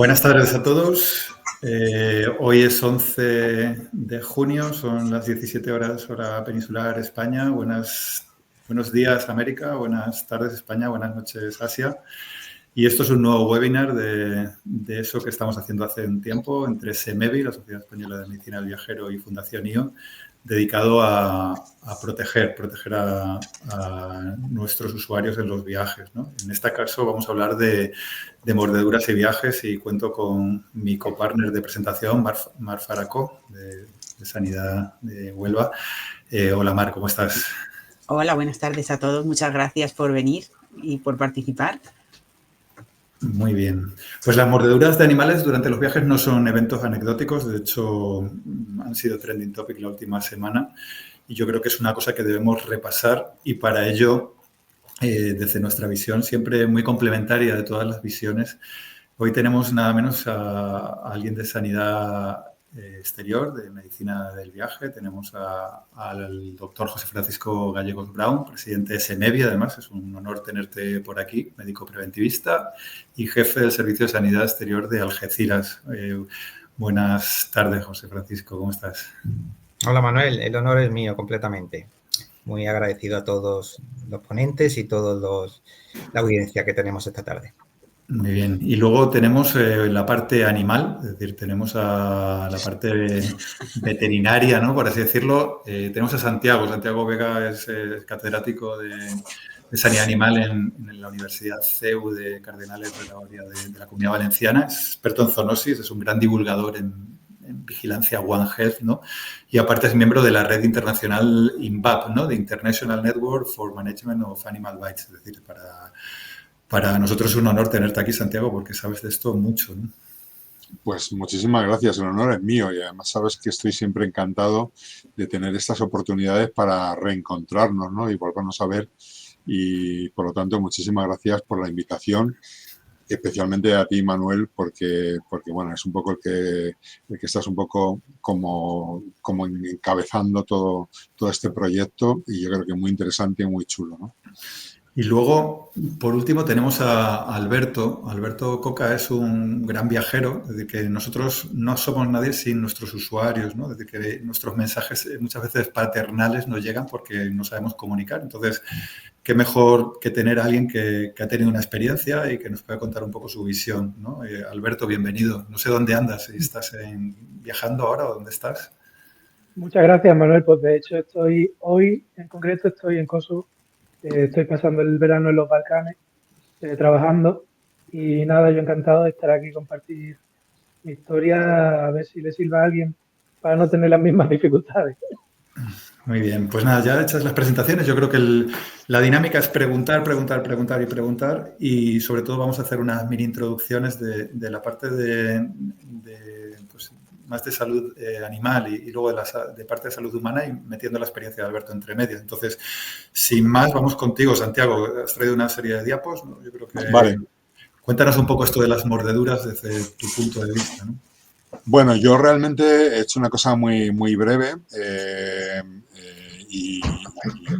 Buenas tardes a todos. Hoy es 11 de junio, son las 17 horas hora peninsular España. Buenos días América, buenas tardes España, buenas noches Asia. Y esto es un nuevo webinar de eso que estamos haciendo hace un tiempo entre SEMEVI, la Sociedad Española de Medicina del Viajero, y Fundación IO, dedicado a proteger a nuestros usuarios en los viajes, ¿no? En este caso vamos a hablar de mordeduras y viajes y cuento con mi copartner de presentación, Mar Faracó, de Sanidad de Huelva. Hola Mar, ¿cómo estás? Hola, buenas tardes a todos. Muchas gracias por venir y por participar. Muy bien. Pues las mordeduras de animales durante los viajes no son eventos anecdóticos, de hecho han sido trending topic la última semana y yo creo que es una cosa que debemos repasar y para ello, desde nuestra visión siempre muy complementaria de todas las visiones, hoy tenemos nada menos a alguien de sanidad exterior, de medicina del viaje. Tenemos al doctor José Francisco Gallegos Brown, presidente de SEMEVI, además es un honor tenerte por aquí, médico preventivista y jefe del Servicio de Sanidad Exterior de Algeciras. Buenas tardes, José Francisco, ¿cómo estás? Hola Manuel, el honor es mío completamente. Muy agradecido a todos los ponentes y toda la audiencia que tenemos esta tarde. Muy bien. Y luego tenemos la parte animal, es decir, tenemos a la parte veterinaria, ¿no? Por así decirlo. Tenemos a Santiago. Santiago Vega es catedrático de Sanidad Animal en la Universidad CEU de Cardenales de la Comunidad Valenciana. Es experto en zoonosis, es un gran divulgador en vigilancia One Health, ¿no? Y aparte es miembro de la red internacional INVAP, ¿no? The International Network for Management of Animal Bites, es decir, para nosotros es un honor tenerte aquí, Santiago, porque sabes de esto mucho, ¿no? Pues muchísimas gracias, el honor es mío y además sabes que estoy siempre encantado de tener estas oportunidades para reencontrarnos, ¿no? Y volvernos a ver y por lo tanto muchísimas gracias por la invitación, especialmente a ti, Manuel, porque bueno, es un poco el que estás un poco como encabezando todo este proyecto y yo creo que muy interesante y muy chulo, ¿no? Y luego, por último, tenemos a Alberto. Alberto Coca es un gran viajero, es decir, que nosotros no somos nadie sin nuestros usuarios, ¿no? Es decir, que nuestros mensajes muchas veces paternales nos llegan porque no sabemos comunicar. Entonces, qué mejor que tener a alguien que ha tenido una experiencia y que nos pueda contar un poco su visión, ¿no? Alberto, bienvenido. No sé dónde andas, si estás viajando ahora o dónde estás. Muchas gracias, Manuel. Pues de hecho hoy en concreto estoy en Kosovo. Estoy pasando el verano en los Balcanes, trabajando y nada, yo encantado de estar aquí y compartir mi historia, a ver si le sirve a alguien para no tener las mismas dificultades. Muy bien, pues nada, ya hechas las presentaciones, yo creo que la dinámica es preguntar y sobre todo vamos a hacer unas mini introducciones de la parte pues, más de salud animal y luego de parte de salud humana y metiendo la experiencia de Alberto entre medias. Entonces, sin más, vamos contigo, Santiago. Has traído una serie de diapos, ¿no? Yo creo que... Vale. Cuéntanos un poco esto de las mordeduras desde tu punto de vista, ¿no? Bueno, yo realmente he hecho una cosa muy breve y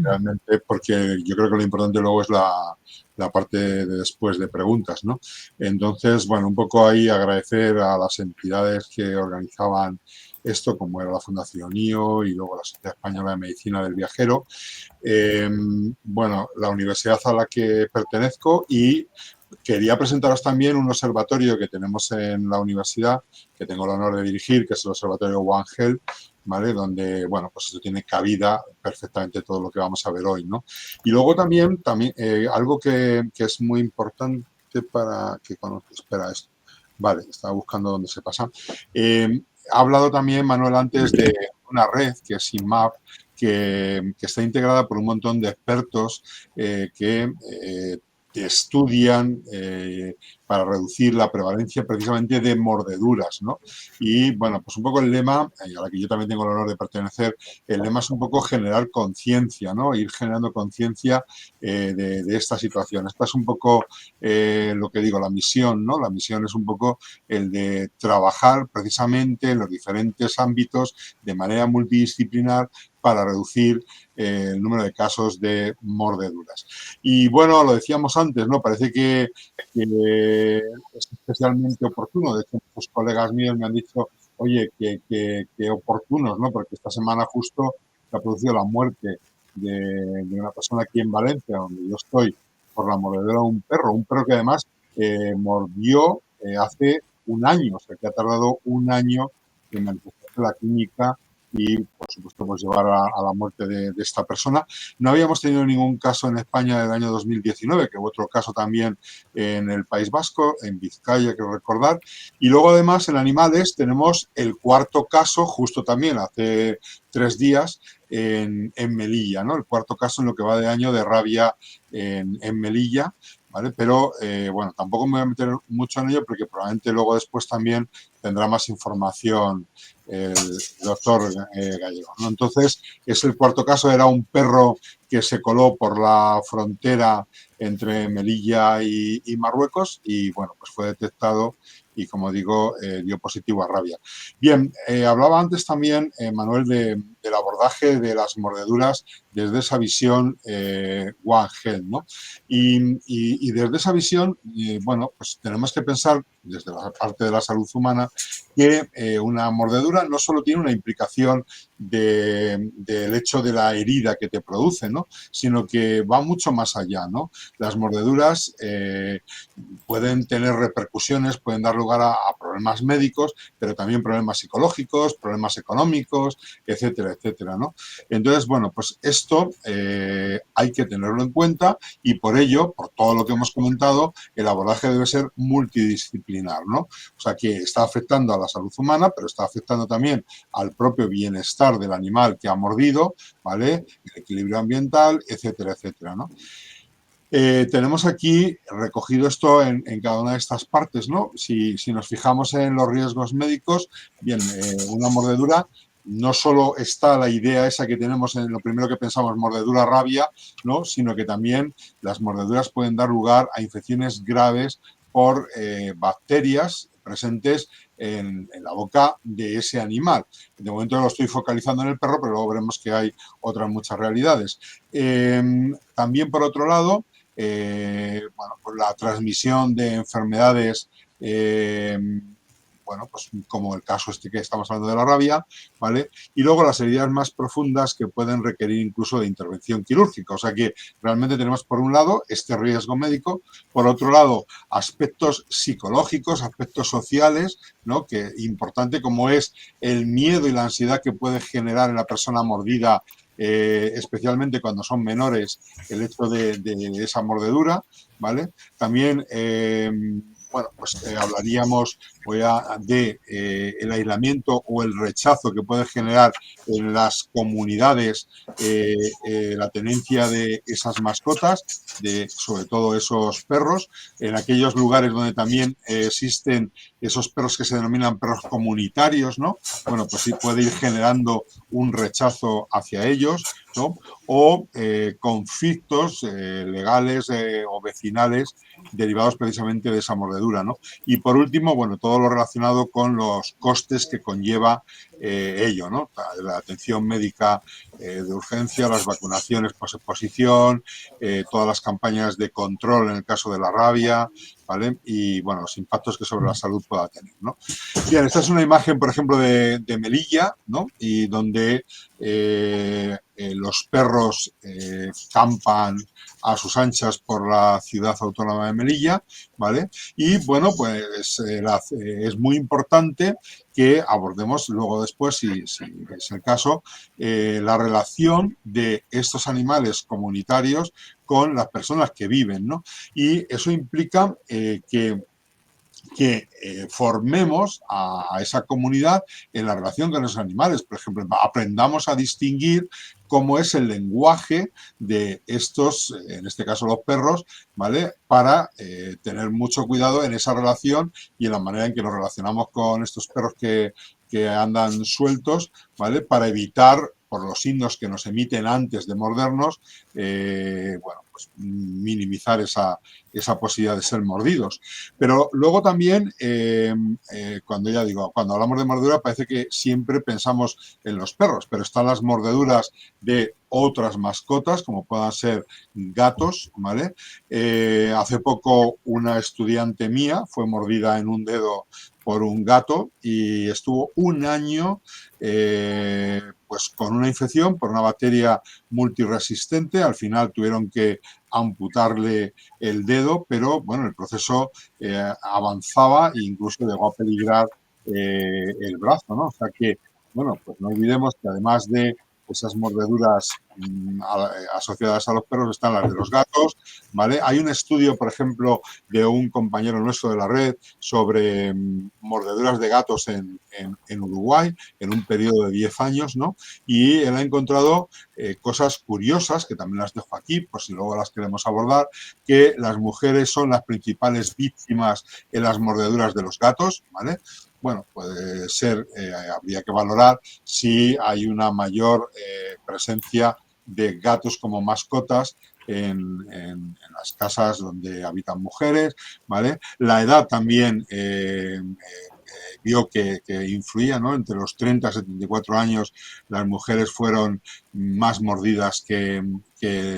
realmente porque yo creo que lo importante luego es la parte de después de preguntas, ¿no? Entonces, bueno, un poco ahí agradecer a las entidades que organizaban esto, como era la Fundación IO y luego la Sociedad Española de Medicina del Viajero, bueno, la universidad a la que pertenezco y quería presentaros también un observatorio que tenemos en la universidad, que tengo el honor de dirigir, que es el observatorio One Health, ¿vale? Donde, bueno, pues esto tiene cabida perfectamente todo lo que vamos a ver hoy, ¿no? Y luego también algo que es muy importante para que conozcas, espera esto, vale, estaba buscando dónde se pasa. Ha hablado también Manuel antes de una red que es INMAP, que está integrada por un montón de expertos que estudian para reducir la prevalencia precisamente de mordeduras, ¿no? Y, bueno, pues un poco el lema, a la que yo también tengo el honor de pertenecer, el lema es un poco generar conciencia, ¿no? Ir generando conciencia de esta situación. Esta es un poco lo que digo, la misión, ¿no? La misión es un poco el de trabajar precisamente en los diferentes ámbitos de manera multidisciplinar para reducir el número de casos de mordeduras. Y bueno, lo decíamos antes, ¿no? Parece que es especialmente oportuno. De hecho, muchos colegas míos me han dicho, oye, que oportunos, ¿no? Porque esta semana justo se ha producido la muerte de una persona aquí en Valencia, donde yo estoy, por la mordedura de un perro que además mordió hace un año, o sea, que ha tardado un año en manifestarse la clínica y, por supuesto, pues llevar a la muerte de esta persona. No habíamos tenido ningún caso en España del año 2019, que hubo otro caso también en el País Vasco, en Vizcaya, quiero recordar. Y luego, además, en animales tenemos el cuarto caso, justo también hace 3 días, en Melilla, ¿no? El cuarto caso en lo que va de año de rabia en Melilla, ¿vale? Pero, bueno, tampoco me voy a meter mucho en ello porque probablemente luego después también tendrá más información el doctor Gallego, ¿no? Entonces, es el cuarto caso, era un perro que se coló por la frontera entre Melilla y Marruecos y, bueno, pues fue detectado y, como digo, dio positivo a rabia. Bien, hablaba antes también, Manuel, del abordaje de las mordeduras desde esa visión One Health, ¿no? Y desde esa visión, bueno, pues tenemos que pensar desde la parte de la salud humana que una mordedura no solo tiene una implicación del hecho de la herida que te produce, ¿no? Sino que va mucho más allá, ¿no? Las mordeduras pueden tener repercusiones, pueden dar lugar a problemas médicos, pero también problemas psicológicos, problemas económicos, etcétera, etcétera, ¿no? Entonces, bueno, pues esto hay que tenerlo en cuenta y por ello, por todo lo que hemos comentado, el abordaje debe ser multidisciplinar, ¿no? O sea, que está afectando a la salud humana, pero está afectando también al propio bienestar del animal que ha mordido, ¿vale? El equilibrio ambiental, etcétera, etcétera, ¿no? Tenemos aquí recogido esto en cada una de estas partes, ¿no? Si nos fijamos en los riesgos médicos, bien, una mordedura, no solo está la idea esa que tenemos en lo primero que pensamos, mordedura rabia, ¿no? Sino que también las mordeduras pueden dar lugar a infecciones graves por bacterias presentes en la boca de ese animal. De momento lo estoy focalizando en el perro, pero luego veremos que hay otras muchas realidades. También, por otro lado, bueno, pues la transmisión de enfermedades, bueno, pues como el caso este que estamos hablando de la rabia, ¿vale? Y luego las heridas más profundas que pueden requerir incluso de intervención quirúrgica. O sea que realmente tenemos por un lado este riesgo médico, por otro lado aspectos psicológicos, aspectos sociales, ¿no? Que importante como es el miedo y la ansiedad que puede generar en la persona mordida, especialmente cuando son menores, el hecho de esa mordedura, ¿vale? También, bueno, pues hablaríamos de el aislamiento o el rechazo que puede generar en las comunidades la tenencia de esas mascotas, de sobre todo esos perros, en aquellos lugares donde también existen esos perros que se denominan perros comunitarios, ¿no? Bueno, pues sí puede ir generando un rechazo hacia ellos, ¿no? O conflictos legales o vecinales derivados precisamente de esa mordedura, ¿no? Y por último, bueno, todo lo relacionado con los costes que conlleva ello, ¿no? La atención médica de urgencia, las vacunaciones posexposición, todas las campañas de control en el caso de la rabia, ¿vale? Y, bueno, los impactos que sobre la salud pueda tener, ¿no? Bien, esta es una imagen, por ejemplo, de Melilla, ¿no? Y donde los perros campan a sus anchas por la ciudad autónoma de Melilla, ¿vale? Y, bueno, pues es muy importante que abordemos luego después, si es el caso, la relación de estos animales comunitarios con las personas que viven, ¿no? Y eso implica que formemos a esa comunidad en la relación con los animales. Por ejemplo, aprendamos a distinguir cómo es el lenguaje de estos, en este caso los perros, ¿vale? Para tener mucho cuidado en esa relación y en la manera en que nos relacionamos con estos perros que andan sueltos, ¿vale? Para evitar por los signos que nos emiten antes de mordernos, bueno, pues minimizar esa posibilidad de ser mordidos. Pero luego también, cuando hablamos de mordedura, parece que siempre pensamos en los perros, pero están las mordeduras de otras mascotas, como puedan ser gatos, ¿vale? Hace poco una estudiante mía fue mordida en un dedo por un gato y estuvo un año pues con una infección por una bacteria multiresistente. Al final tuvieron que amputarle el dedo, pero bueno, el proceso avanzaba e incluso llegó a peligrar el brazo, ¿no? O sea que, bueno, pues no olvidemos que además de esas mordeduras asociadas a los perros están las de los gatos, ¿vale? Hay un estudio, por ejemplo, de un compañero nuestro de la red sobre mordeduras de gatos en Uruguay en un periodo de 10 años, ¿no? Y él ha encontrado cosas curiosas, que también las dejo aquí, por si luego las queremos abordar, que las mujeres son las principales víctimas en las mordeduras de los gatos, ¿vale? Bueno, puede ser, habría que valorar si hay una mayor presencia de gatos como mascotas en las casas donde habitan mujeres, ¿vale? La edad también vio que influía, ¿no? Entre los 30 y 74 años las mujeres fueron más mordidas que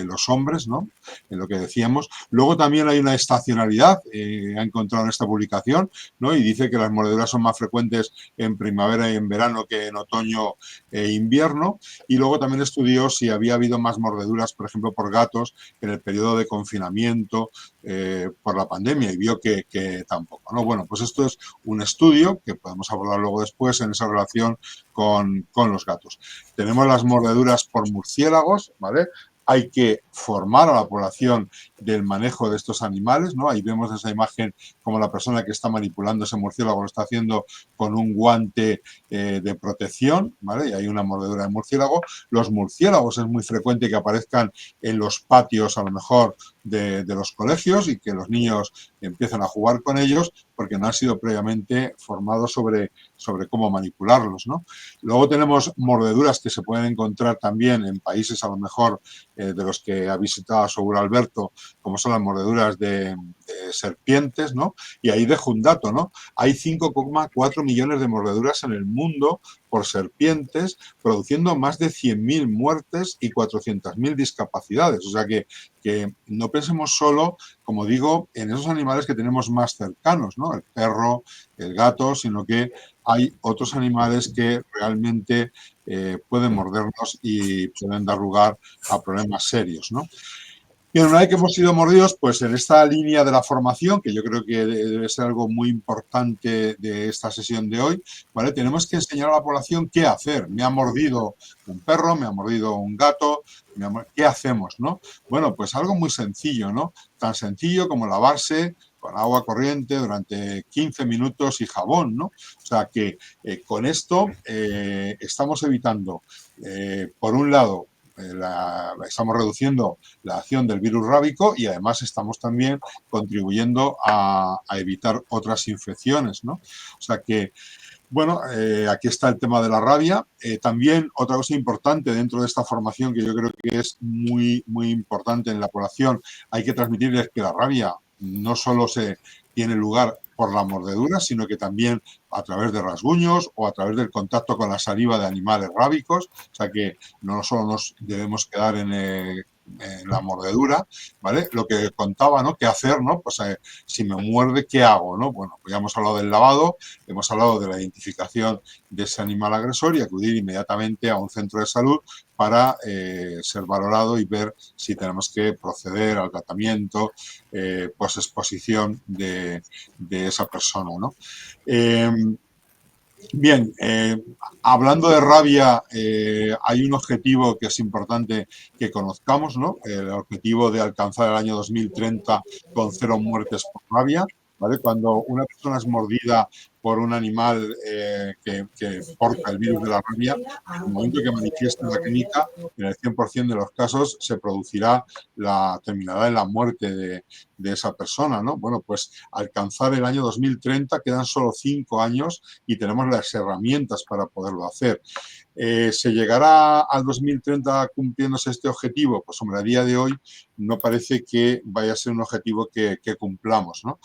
los hombres, ¿no? En lo que decíamos. Luego también hay una estacionalidad, ha encontrado en esta publicación, ¿no? Y dice que las mordeduras son más frecuentes en primavera y en verano que en otoño e invierno. Y luego también estudió si había habido más mordeduras, por ejemplo, por gatos en el periodo de confinamiento por la pandemia y vio que tampoco, ¿no? Bueno, pues esto es un estudio que podemos abordar luego después en esa relación con los gatos. Tenemos las mordeduras por murciélagos, ¿vale? Hay que formar a la población del manejo de estos animales, ¿no? Ahí vemos esa imagen como la persona que está manipulando ese murciélago lo está haciendo con un guante de protección, ¿vale? Y hay una mordedura de murciélago. Los murciélagos es muy frecuente que aparezcan en los patios, a lo mejor, de los colegios y que los niños empiezan a jugar con ellos porque no han sido previamente formados sobre cómo manipularlos, ¿no? Luego tenemos mordeduras que se pueden encontrar también en países, a lo mejor, de los que ha visitado seguro Alberto, como son las mordeduras de serpientes, ¿no? Y ahí dejo un dato, ¿no? Hay 5,4 millones de mordeduras en el mundo por serpientes, produciendo más de 100.000 muertes y 400.000 discapacidades. O sea que no pensemos solo, como digo, en esos animales que tenemos más cercanos, ¿no? El perro, el gato, sino que hay otros animales que realmente pueden mordernos y pueden dar lugar a problemas serios, ¿no? Y una vez que hemos sido mordidos, pues en esta línea de la formación, que yo creo que debe ser algo muy importante de esta sesión de hoy, ¿vale? Tenemos que enseñar a la población qué hacer. Me ha mordido un perro, me ha mordido un gato, ¿qué hacemos, no? Bueno, pues algo muy sencillo, ¿no? Tan sencillo como lavarse con agua corriente durante 15 minutos y jabón, ¿no? O sea que con esto estamos evitando, por un lado, estamos reduciendo la acción del virus rábico y además estamos también contribuyendo a evitar otras infecciones, ¿no? O sea que, bueno, aquí está el tema de la rabia. También otra cosa importante dentro de esta formación que yo creo que es muy, muy importante en la población, hay que transmitirles que la rabia no solo se tiene lugar por la mordedura, sino que también a través de rasguños o a través del contacto con la saliva de animales rábicos. O sea que no solo nos debemos quedar en la mordedura, ¿vale? Lo que contaba, ¿no? ¿Qué hacer, no? Pues si me muerde, ¿qué hago, no? Bueno, pues ya hemos hablado del lavado, hemos hablado de la identificación de ese animal agresor y acudir inmediatamente a un centro de salud para ser valorado y ver si tenemos que proceder al tratamiento posexposición de esa persona, ¿no? Bien, hablando de rabia, hay un objetivo que es importante que conozcamos, ¿no? El objetivo de alcanzar el año 2030 con 0 muertes por rabia, ¿vale? Cuando una persona es mordida por un animal que porta el virus de la rabia, en el momento que manifieste la clínica, en el 100% de los casos se producirá terminará en la muerte de esa persona, ¿no? Bueno, pues alcanzar el año 2030 quedan solo 5 años y tenemos las herramientas para poderlo hacer. ¿Se llegará al 2030 cumpliéndose este objetivo? Pues hombre, a día de hoy no parece que vaya a ser un objetivo que cumplamos, ¿no?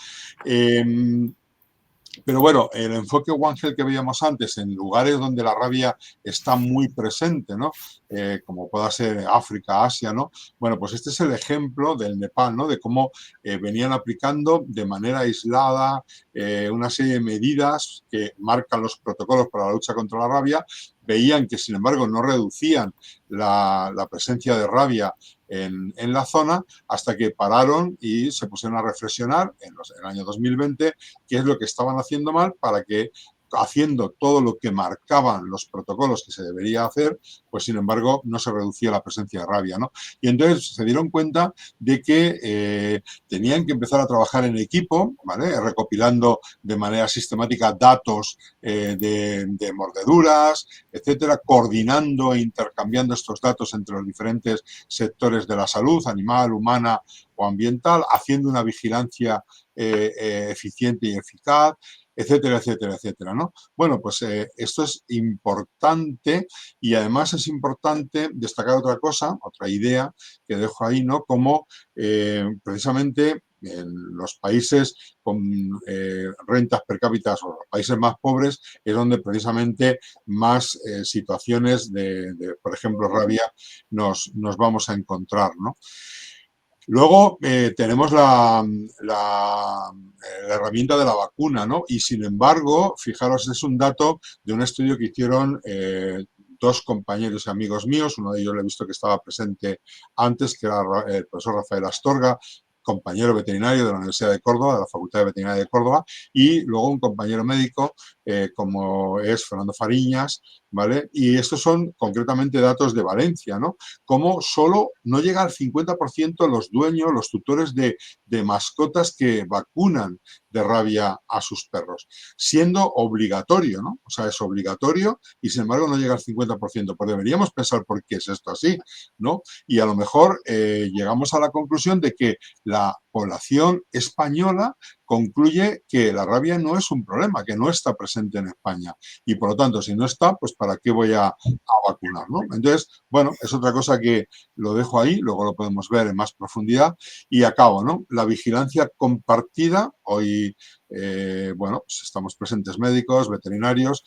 Pero bueno, el enfoque One Health que veíamos antes, en lugares donde la rabia está muy presente, ¿no? Como pueda ser África, Asia, ¿no? Bueno, pues este es el ejemplo del Nepal, ¿no? De cómo venían aplicando de manera aislada una serie de medidas que marcan los protocolos para la lucha contra la rabia. Veían que, sin embargo, no reducían la presencia de rabia en la zona, hasta que pararon y se pusieron a reflexionar en el año 2020 qué es lo que estaban haciendo mal para que, haciendo todo lo que marcaban los protocolos que se debería hacer, pues sin embargo no se reducía la presencia de rabia, ¿no? Y entonces se dieron cuenta de que tenían que empezar a trabajar en equipo, ¿vale? Recopilando de manera sistemática datos de mordeduras, etcétera, coordinando e intercambiando estos datos entre los diferentes sectores de la salud, animal, humana o ambiental, haciendo una vigilancia eficiente y eficaz, etcétera, etcétera, etcétera, ¿no? Bueno, pues esto es importante y además es importante destacar otra cosa, otra idea que dejo ahí, ¿no? Como precisamente en los países con rentas per cápita o los países más pobres es donde precisamente más situaciones por ejemplo, rabia nos vamos a encontrar, ¿no? Luego tenemos la herramienta de la vacuna, ¿no? Y sin embargo, fijaros, es un dato de un estudio que hicieron dos compañeros y amigos míos. Uno de ellos lo he visto que estaba presente antes, que era el profesor Rafael Astorga, compañero veterinario de la Universidad de Córdoba, de la Facultad de Veterinaria de Córdoba, y luego un compañero médico como es Fernando Fariñas, ¿vale? Y estos son concretamente datos de Valencia, ¿no? Como solo no llega al 50% los dueños, los tutores de mascotas que vacunan de rabia a sus perros, siendo obligatorio, ¿no? O sea, es obligatorio y sin embargo no llega al 50%. Pues deberíamos pensar por qué es esto así, ¿no? Y a lo mejor llegamos a la conclusión de que la población española concluye que la rabia no es un problema, que no está presente en España. Y por lo tanto, si no está, pues ¿para qué voy a vacunar, ¿no? Entonces, bueno, es otra cosa que lo dejo ahí, luego lo podemos ver en más profundidad. Y acabo, ¿no? La vigilancia compartida. Hoy, bueno, pues estamos presentes médicos, veterinarios.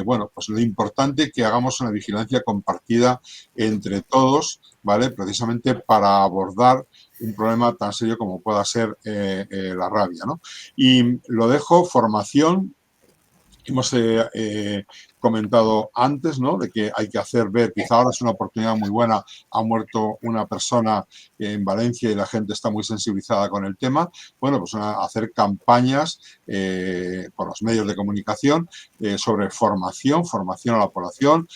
Bueno, pues lo importante es que hagamos una vigilancia compartida entre todos, ¿vale? Precisamente para abordar un problema tan serio como pueda ser la rabia, ¿no? Y lo dejo, formación. Hemos comentado antes, ¿no? De que hay que hacer ver, quizá ahora es una oportunidad muy buena, ha muerto una persona en Valencia y la gente está muy sensibilizada con el tema. Bueno, pues hacer campañas por los medios de comunicación sobre formación a la población.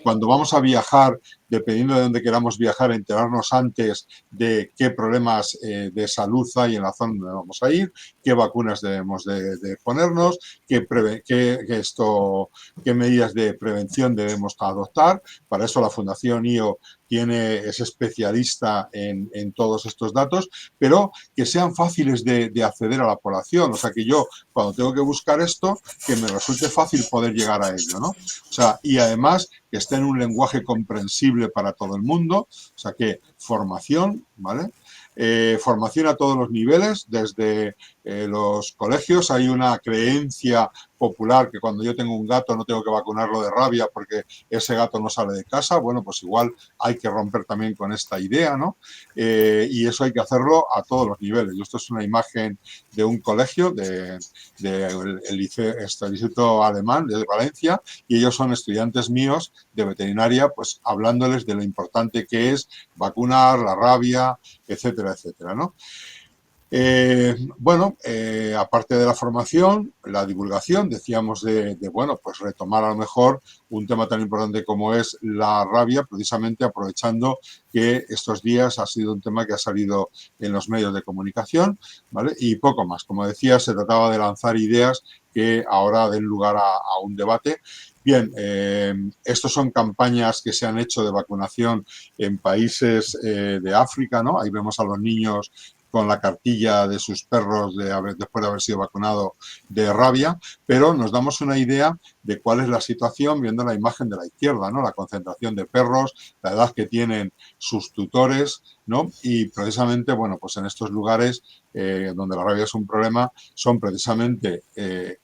Cuando vamos a viajar, dependiendo de dónde queramos viajar, enterarnos antes de qué problemas de salud hay en la zona donde vamos a ir, qué vacunas debemos de ponernos, qué medidas de prevención debemos adoptar. Para eso la Fundación IO es especialista en todos estos datos, pero que sean fáciles de acceder a la población. O sea, que yo, cuando tengo que buscar esto, que me resulte fácil poder llegar a ello, ¿no? O sea, y además que esté en un lenguaje comprensible para todo el mundo. O sea, que formación, ¿vale? Formación a todos los niveles, desde los colegios. Hay una creencia popular que cuando yo tengo un gato no tengo que vacunarlo de rabia porque ese gato no sale de casa. Bueno, pues igual hay que romper también con esta idea, ¿no? Y eso hay que hacerlo a todos los niveles. Y esto es una imagen de un colegio del Instituto Alemán de Valencia, y ellos son estudiantes míos de veterinaria, pues hablándoles de lo importante que es vacunar, la rabia, etcétera, etcétera, ¿no? Bueno, aparte de la formación, la divulgación, decíamos bueno, pues retomar a lo mejor un tema tan importante como es la rabia, precisamente aprovechando que estos días ha sido un tema que ha salido en los medios de comunicación, ¿vale? Y poco más. Como decía, se trataba de lanzar ideas que ahora den lugar a un debate. Bien, estos son campañas que se han hecho de vacunación en países de África, ¿no? Ahí vemos a los niños con la cartilla de sus perros después de haber sido vacunado de rabia, pero nos damos una idea de cuál es la situación viendo la imagen de la izquierda, ¿no? La concentración de perros, la edad que tienen sus tutores, ¿no? Y precisamente, bueno, pues en estos lugares donde la rabia es un problema, son precisamente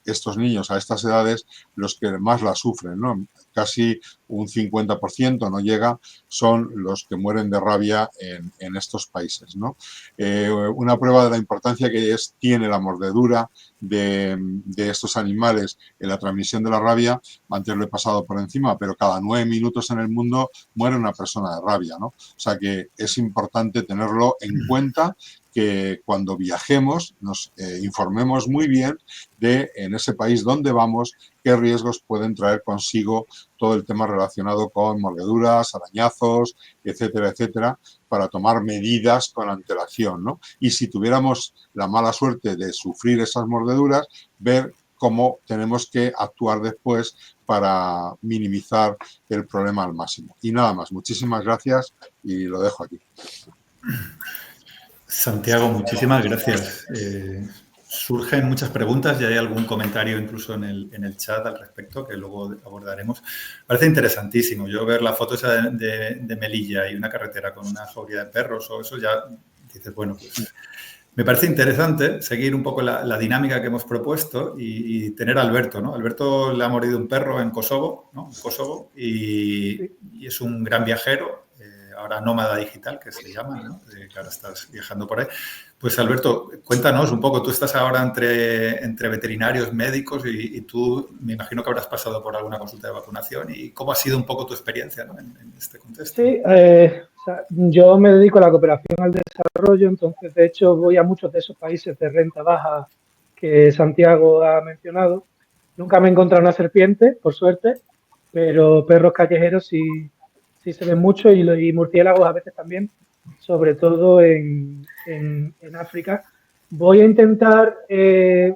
estos niños a estas edades los que más la sufren, ¿no? Casi un 50% no llega, son los que mueren de rabia en estos países, ¿no? Una prueba de la importancia que tiene la mordedura de estos animales en la transmisión de la rabia, antes lo he pasado por encima, pero cada 9 minutos en el mundo muere una persona de rabia, ¿no? O sea que es importante tenerlo en cuenta, que cuando viajemos nos informemos muy bien de en ese país donde vamos qué riesgos pueden traer consigo todo el tema relacionado con mordeduras, arañazos, etcétera, etcétera, para tomar medidas con antelación, ¿no? Y si tuviéramos la mala suerte de sufrir esas mordeduras, ver cómo tenemos que actuar después para minimizar el problema al máximo. Y nada más, muchísimas gracias y lo dejo aquí. Santiago, muchísimas gracias. Surgen muchas preguntas y hay algún comentario incluso en el chat al respecto que luego abordaremos. Parece interesantísimo. Yo ver la foto esa de Melilla y una carretera con una jauría de perros o eso ya dices, bueno, pues me parece interesante seguir un poco la dinámica que hemos propuesto y tener a Alberto, ¿no? Alberto le ha mordido un perro en Kosovo, ¿no? En Kosovo y es un gran viajero. Ahora nómada digital, que se llama, ¿no? Que ahora estás viajando por ahí. Pues Alberto, cuéntanos un poco, tú estás ahora entre veterinarios, médicos y tú me imagino que habrás pasado por alguna consulta de vacunación y cómo ha sido un poco tu experiencia, ¿no? en este contexto. Sí, o sea, yo me dedico a la cooperación al desarrollo, entonces de hecho voy a muchos de esos países de renta baja que Santiago ha mencionado. Nunca me he encontrado una serpiente, por suerte, pero perros callejeros sí se ven mucho y murciélagos a veces también, sobre todo en África. Voy a intentar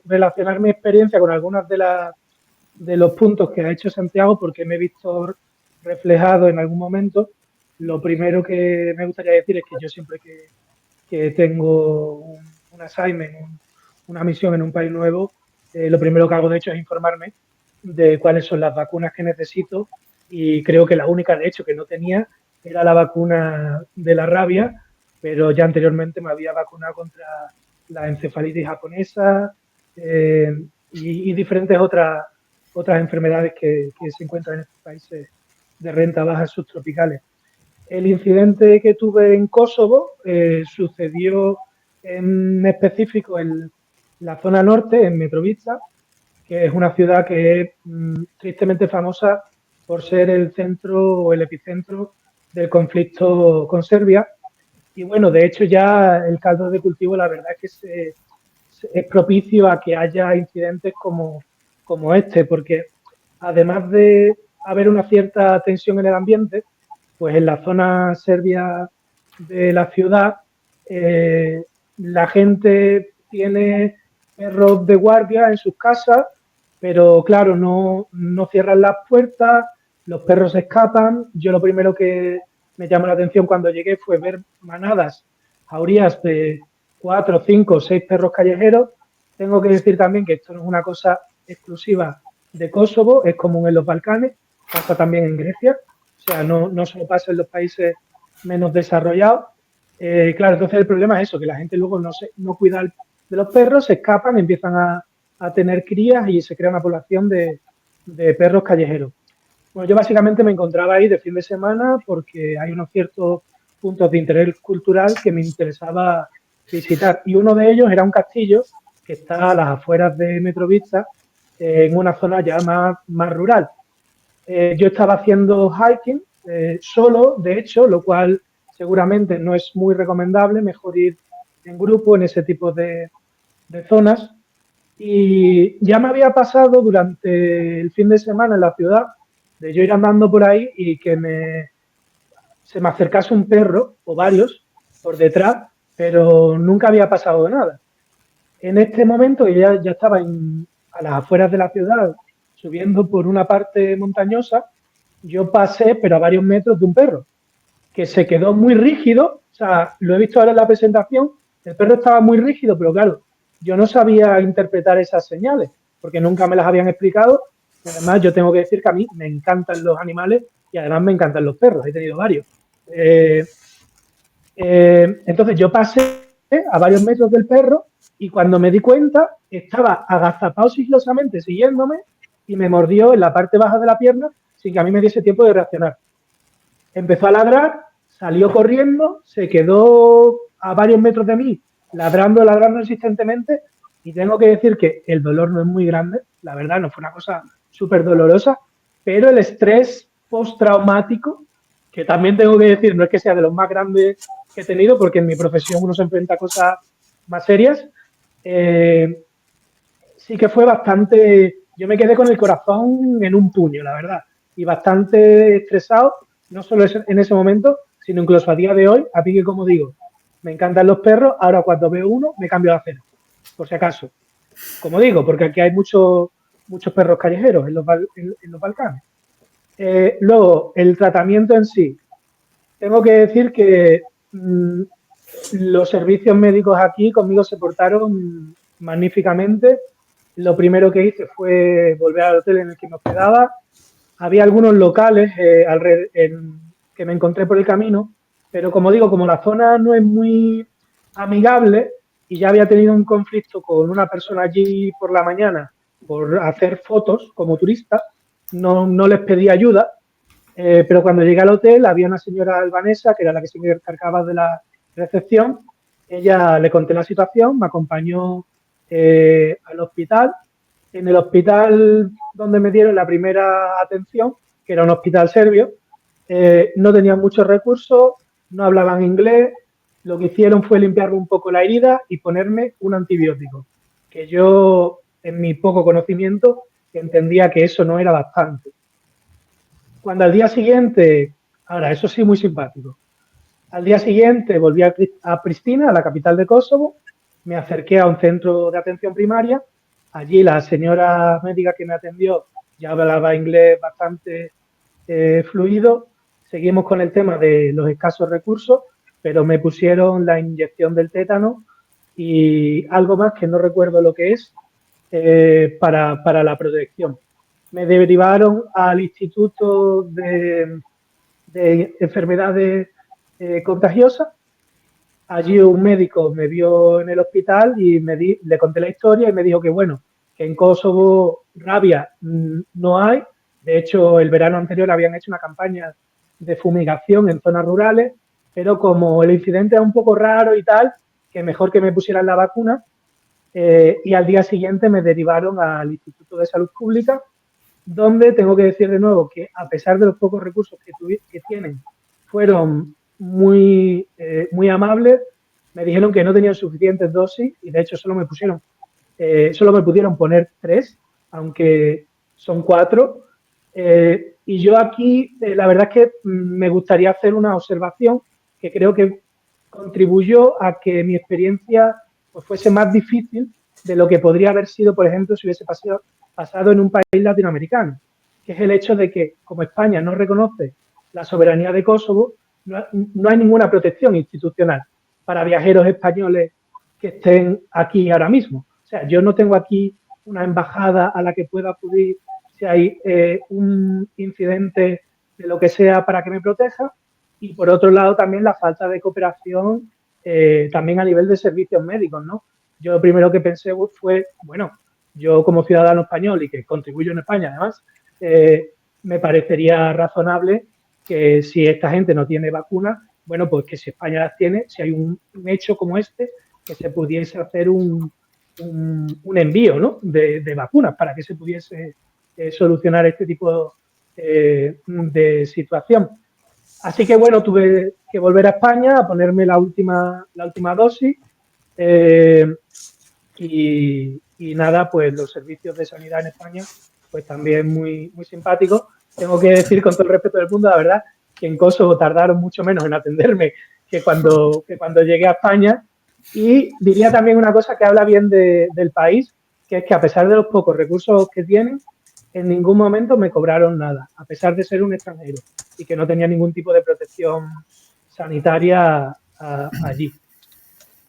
relacionar mi experiencia con algunas de los puntos que ha hecho Santiago porque me he visto reflejado en algún momento. Lo primero que me gustaría decir es que yo siempre que tengo un assignment, una misión en un país nuevo, lo primero que hago de hecho es informarme de cuáles son las vacunas que necesito y creo que la única de hecho que no tenía era la vacuna de la rabia, pero ya anteriormente me había vacunado contra la encefalitis japonesa y diferentes otras enfermedades que se encuentran en estos países de renta baja subtropicales. El incidente que tuve en Kosovo sucedió en específico en la zona norte, en Mitrovica, que es una ciudad que es tristemente famosa por ser el centro o el epicentro del conflicto con Serbia. Y bueno, de hecho ya el caldo de cultivo la verdad es que es propicio a que haya incidentes como este, porque además de haber una cierta tensión en el ambiente, pues en la zona serbia de la ciudad la gente tiene perros de guardia en sus casas, pero claro, no cierran las puertas, los perros escapan. Yo lo primero que me llamó la atención cuando llegué fue ver manadas, jaurías de 4, 5, 6 perros callejeros. Tengo que decir también que esto no es una cosa exclusiva de Kosovo, es común en los Balcanes, pasa también en Grecia, o sea, no solo pasa en los países menos desarrollados. Claro, entonces el problema es eso, que la gente luego no cuida de los perros, se escapan, empiezan a tener crías y se crea una población de perros callejeros. Bueno, yo básicamente me encontraba ahí de fin de semana porque hay unos ciertos puntos de interés cultural que me interesaba visitar y uno de ellos era un castillo que está a las afueras de Mitrovica, en una zona ya más rural. Yo estaba haciendo hiking solo, de hecho, lo cual seguramente no es muy recomendable, mejor ir en grupo en ese tipo de zonas. Y ya me había pasado durante el fin de semana en la ciudad, de yo ir andando por ahí y que se me acercase un perro o varios por detrás, pero nunca había pasado nada. En este momento, que ya estaba a las afueras de la ciudad, subiendo por una parte montañosa, yo pasé, pero a varios metros de un perro, que se quedó muy rígido. O sea, lo he visto ahora en la presentación, el perro estaba muy rígido, pero claro, yo no sabía interpretar esas señales, porque nunca me las habían explicado. Y además, yo tengo que decir que a mí me encantan los animales y además me encantan los perros, he tenido varios. Entonces yo pasé a varios metros del perro y cuando me di cuenta estaba agazapado sigilosamente siguiéndome y me mordió en la parte baja de la pierna sin que a mí me diese tiempo de reaccionar. Empezó a ladrar, salió corriendo, se quedó a varios metros de mí ladrando insistentemente y tengo que decir que el dolor no es muy grande, la verdad no fue una cosa súper dolorosa, pero el estrés postraumático, que también tengo que decir, no es que sea de los más grandes que he tenido, porque en mi profesión uno se enfrenta a cosas más serias, sí que fue bastante, yo me quedé con el corazón en un puño, la verdad, y bastante estresado, no solo en ese momento, sino incluso a día de hoy, a mí que como digo, me encantan los perros, ahora cuando veo uno me cambio de acera, por si acaso. Como digo, porque aquí hay muchos perros callejeros en los Balcanes. Luego, el tratamiento en sí. Tengo que decir que los servicios médicos aquí conmigo se portaron magníficamente. Lo primero que hice fue volver al hotel en el que me hospedaba. Había algunos locales que me encontré por el camino, pero como digo, como la zona no es muy amigable y ya había tenido un conflicto con una persona allí por la mañana por hacer fotos como turista, no les pedí ayuda, pero cuando llegué al hotel había una señora albanesa que era la que se encargaba de la recepción. Ella le conté la situación, me acompañó al hospital. En el hospital donde me dieron la primera atención, que era un hospital serbio, no tenían muchos recursos, no hablaban inglés. Lo que hicieron fue limpiarme un poco la herida y ponerme un antibiótico, que yo, en mi poco conocimiento, entendía que eso no era bastante. Cuando al día siguiente, ahora eso sí muy simpático, al día siguiente volví a Pristina, a la capital de Kosovo, me acerqué a un centro de atención primaria. Allí la señora médica que me atendió ya hablaba inglés bastante fluido. Seguimos con el tema de los escasos recursos, pero me pusieron la inyección del tétano y algo más que no recuerdo lo que es para la protección. Me derivaron al Instituto de Enfermedades Contagiosas. Allí un médico me vio en el hospital y le conté la historia y me dijo que bueno, que en Kosovo rabia no hay. De hecho, el verano anterior habían hecho una campaña de fumigación en zonas rurales, pero como el incidente era un poco raro y tal, que mejor que me pusieran la vacuna. Y al día siguiente me derivaron al Instituto de Salud Pública, donde tengo que decir de nuevo que a pesar de los pocos recursos que tienen, fueron muy amables. Me dijeron que no tenían suficientes dosis y de hecho solo me pudieron poner 3, aunque son 4. Y yo aquí, la verdad es que me gustaría hacer una observación que creo que contribuyó a que mi experiencia pues, fuese más difícil de lo que podría haber sido, por ejemplo, si hubiese pasado en un país latinoamericano, que es el hecho de que, como España no reconoce la soberanía de Kosovo, no hay ninguna protección institucional para viajeros españoles que estén aquí ahora mismo. O sea, yo no tengo aquí una embajada a la que pueda acudir si hay un incidente de lo que sea para que me proteja. Y por otro lado también la falta de cooperación también a nivel de servicios médicos, ¿no? Yo lo primero que pensé fue, bueno, yo como ciudadano español y que contribuyo en España además, me parecería razonable que si esta gente no tiene vacunas, bueno, pues que si España las tiene, si hay un hecho como este, que se pudiese hacer un envío, ¿no? de vacunas para que se pudiese solucionar este tipo de situación. Así que, bueno, tuve que volver a España a ponerme la última dosis Y nada, pues los servicios de sanidad en España, pues también muy, muy simpáticos. Tengo que decir con todo el respeto del mundo, la verdad, que en Kosovo tardaron mucho menos en atenderme que cuando llegué a España. Y diría también una cosa que habla bien del país, que es que a pesar de los pocos recursos que tienen, en ningún momento me cobraron nada, a pesar de ser un extranjero y que no tenía ningún tipo de protección sanitaria allí.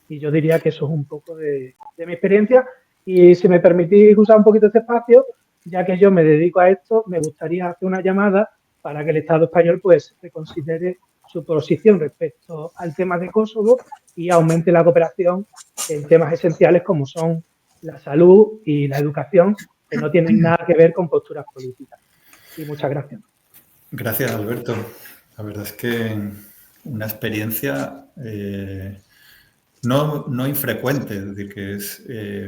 Y yo diría que eso es un poco de mi experiencia. Y si me permitís usar un poquito este espacio, ya que yo me dedico a esto, me gustaría hacer una llamada para que el Estado español pues reconsidere su posición respecto al tema de Kosovo y aumente la cooperación en temas esenciales como son la salud y la educación, que no tienen nada que ver con posturas políticas. Y muchas gracias. Gracias, Alberto. La verdad es que una experiencia no infrecuente, es decir, que es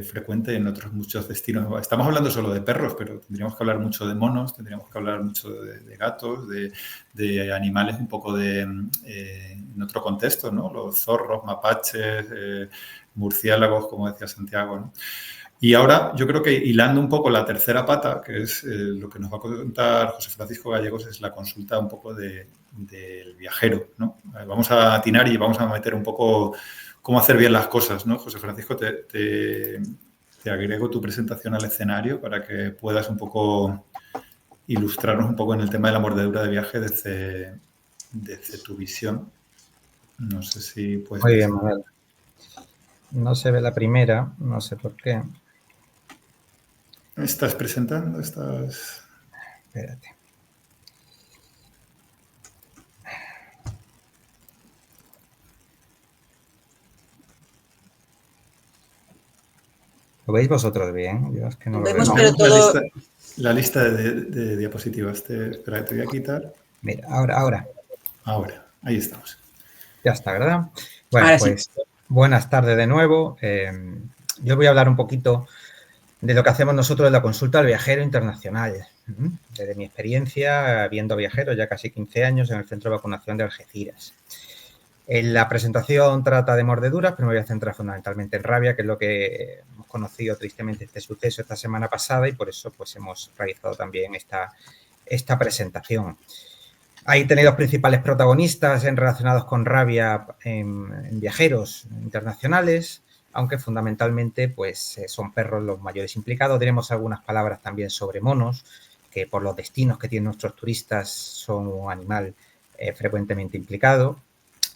frecuente en otros muchos destinos. Estamos hablando solo de perros, pero tendríamos que hablar mucho de monos, tendríamos que hablar mucho de gatos, de animales un poco en otro contexto, ¿no? Los zorros, mapaches, murciélagos, como decía Santiago, ¿no? Y ahora yo creo que hilando un poco la tercera pata, que es lo que nos va a contar José Francisco Gallegos, es la consulta un poco del viajero, ¿no? Vamos a atinar y vamos a meter un poco cómo hacer bien las cosas, ¿no? José Francisco, te agrego tu presentación al escenario para que puedas un poco ilustrarnos un poco en el tema de la mordedura de viaje desde tu visión. No sé si puedes... Muy bien, Manuel. No se ve la primera, no sé por qué. ¿Estás presentando? ¿Estás...? Espérate. ¿Lo veis vosotros bien? Yo es que no lo Vemos, veo. pero todo... La lista de diapositivas. Espera, te voy a quitar. Mira, ahora. Ahora, ahí estamos. Ya está, ¿verdad? Bueno, Ahora pues buenas tardes de nuevo. Yo voy a hablar un poquito de lo que hacemos nosotros en la consulta al viajero internacional. Desde mi experiencia, viendo viajeros ya casi 15 años en el centro de vacunación de Algeciras. En la presentación trata de mordeduras, pero me voy a centrar fundamentalmente en rabia, que es lo que hemos conocido tristemente este suceso esta semana pasada y por eso pues hemos realizado también esta presentación. Ahí tenéis los principales protagonistas relacionados con rabia en viajeros internacionales, aunque fundamentalmente pues son perros los mayores implicados. Diremos algunas palabras también sobre monos, que por los destinos que tienen nuestros turistas son un animal frecuentemente implicado.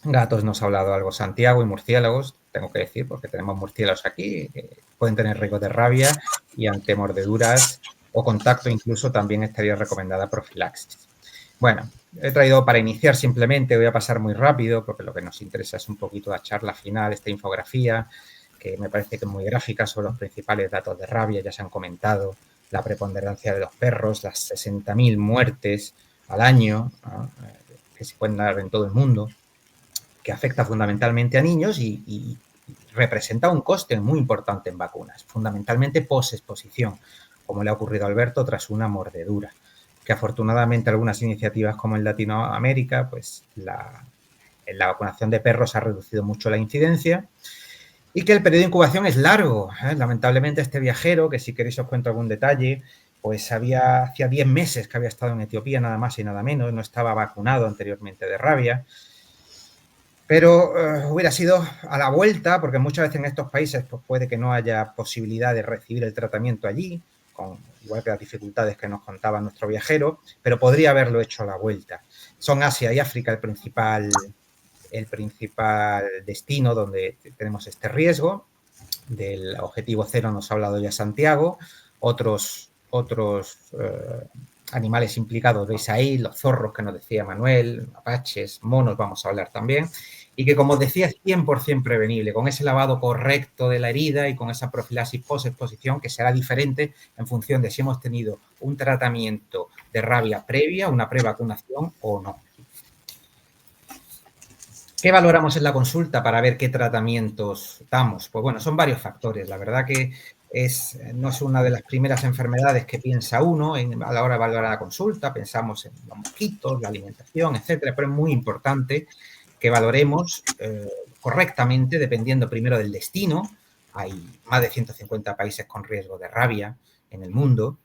Gatos nos ha hablado algo Santiago y murciélagos, tengo que decir, porque tenemos murciélagos aquí, que pueden tener riesgo de rabia y ante mordeduras o contacto incluso también estaría recomendada profilaxis. Bueno, he traído para iniciar simplemente, voy a pasar muy rápido porque lo que nos interesa es un poquito la charla final, esta infografía, que me parece que es muy gráfica sobre los principales datos de rabia, ya se han comentado, la preponderancia de los perros, las 60.000 muertes al año, ¿no? Que se pueden dar en todo el mundo, que afecta fundamentalmente a niños y representa un coste muy importante en vacunas, fundamentalmente posexposición, como le ha ocurrido a Alberto tras una mordedura, que afortunadamente algunas iniciativas como en Latinoamérica, pues la vacunación de perros ha reducido mucho la incidencia y que el periodo de incubación es largo. Lamentablemente este viajero, que si queréis os cuento algún detalle, pues hacía 10 meses que había estado en Etiopía nada más y nada menos, no estaba vacunado anteriormente de rabia, pero hubiera sido a la vuelta, porque muchas veces en estos países pues puede que no haya posibilidad de recibir el tratamiento allí, igual que las dificultades que nos contaba nuestro viajero, pero podría haberlo hecho a la vuelta. Son Asia y África el principal destino donde tenemos este riesgo. Del objetivo cero nos ha hablado ya Santiago. Otros animales implicados veis ahí, los zorros que nos decía Manuel, apaches, monos vamos a hablar también. Y que, como decía, es 100% prevenible, con ese lavado correcto de la herida y con esa profilaxis post-exposición que será diferente en función de si hemos tenido un tratamiento de rabia previa, una prevacunación o no. ¿Qué valoramos en la consulta para ver qué tratamientos damos? Pues bueno, son varios factores. La verdad que no es una de las primeras enfermedades que piensa uno a la hora de valorar la consulta. Pensamos en los mosquitos, la alimentación, etcétera, pero es muy importante que valoremos correctamente dependiendo primero del destino. Hay más de 150 países con riesgo de rabia en el mundo,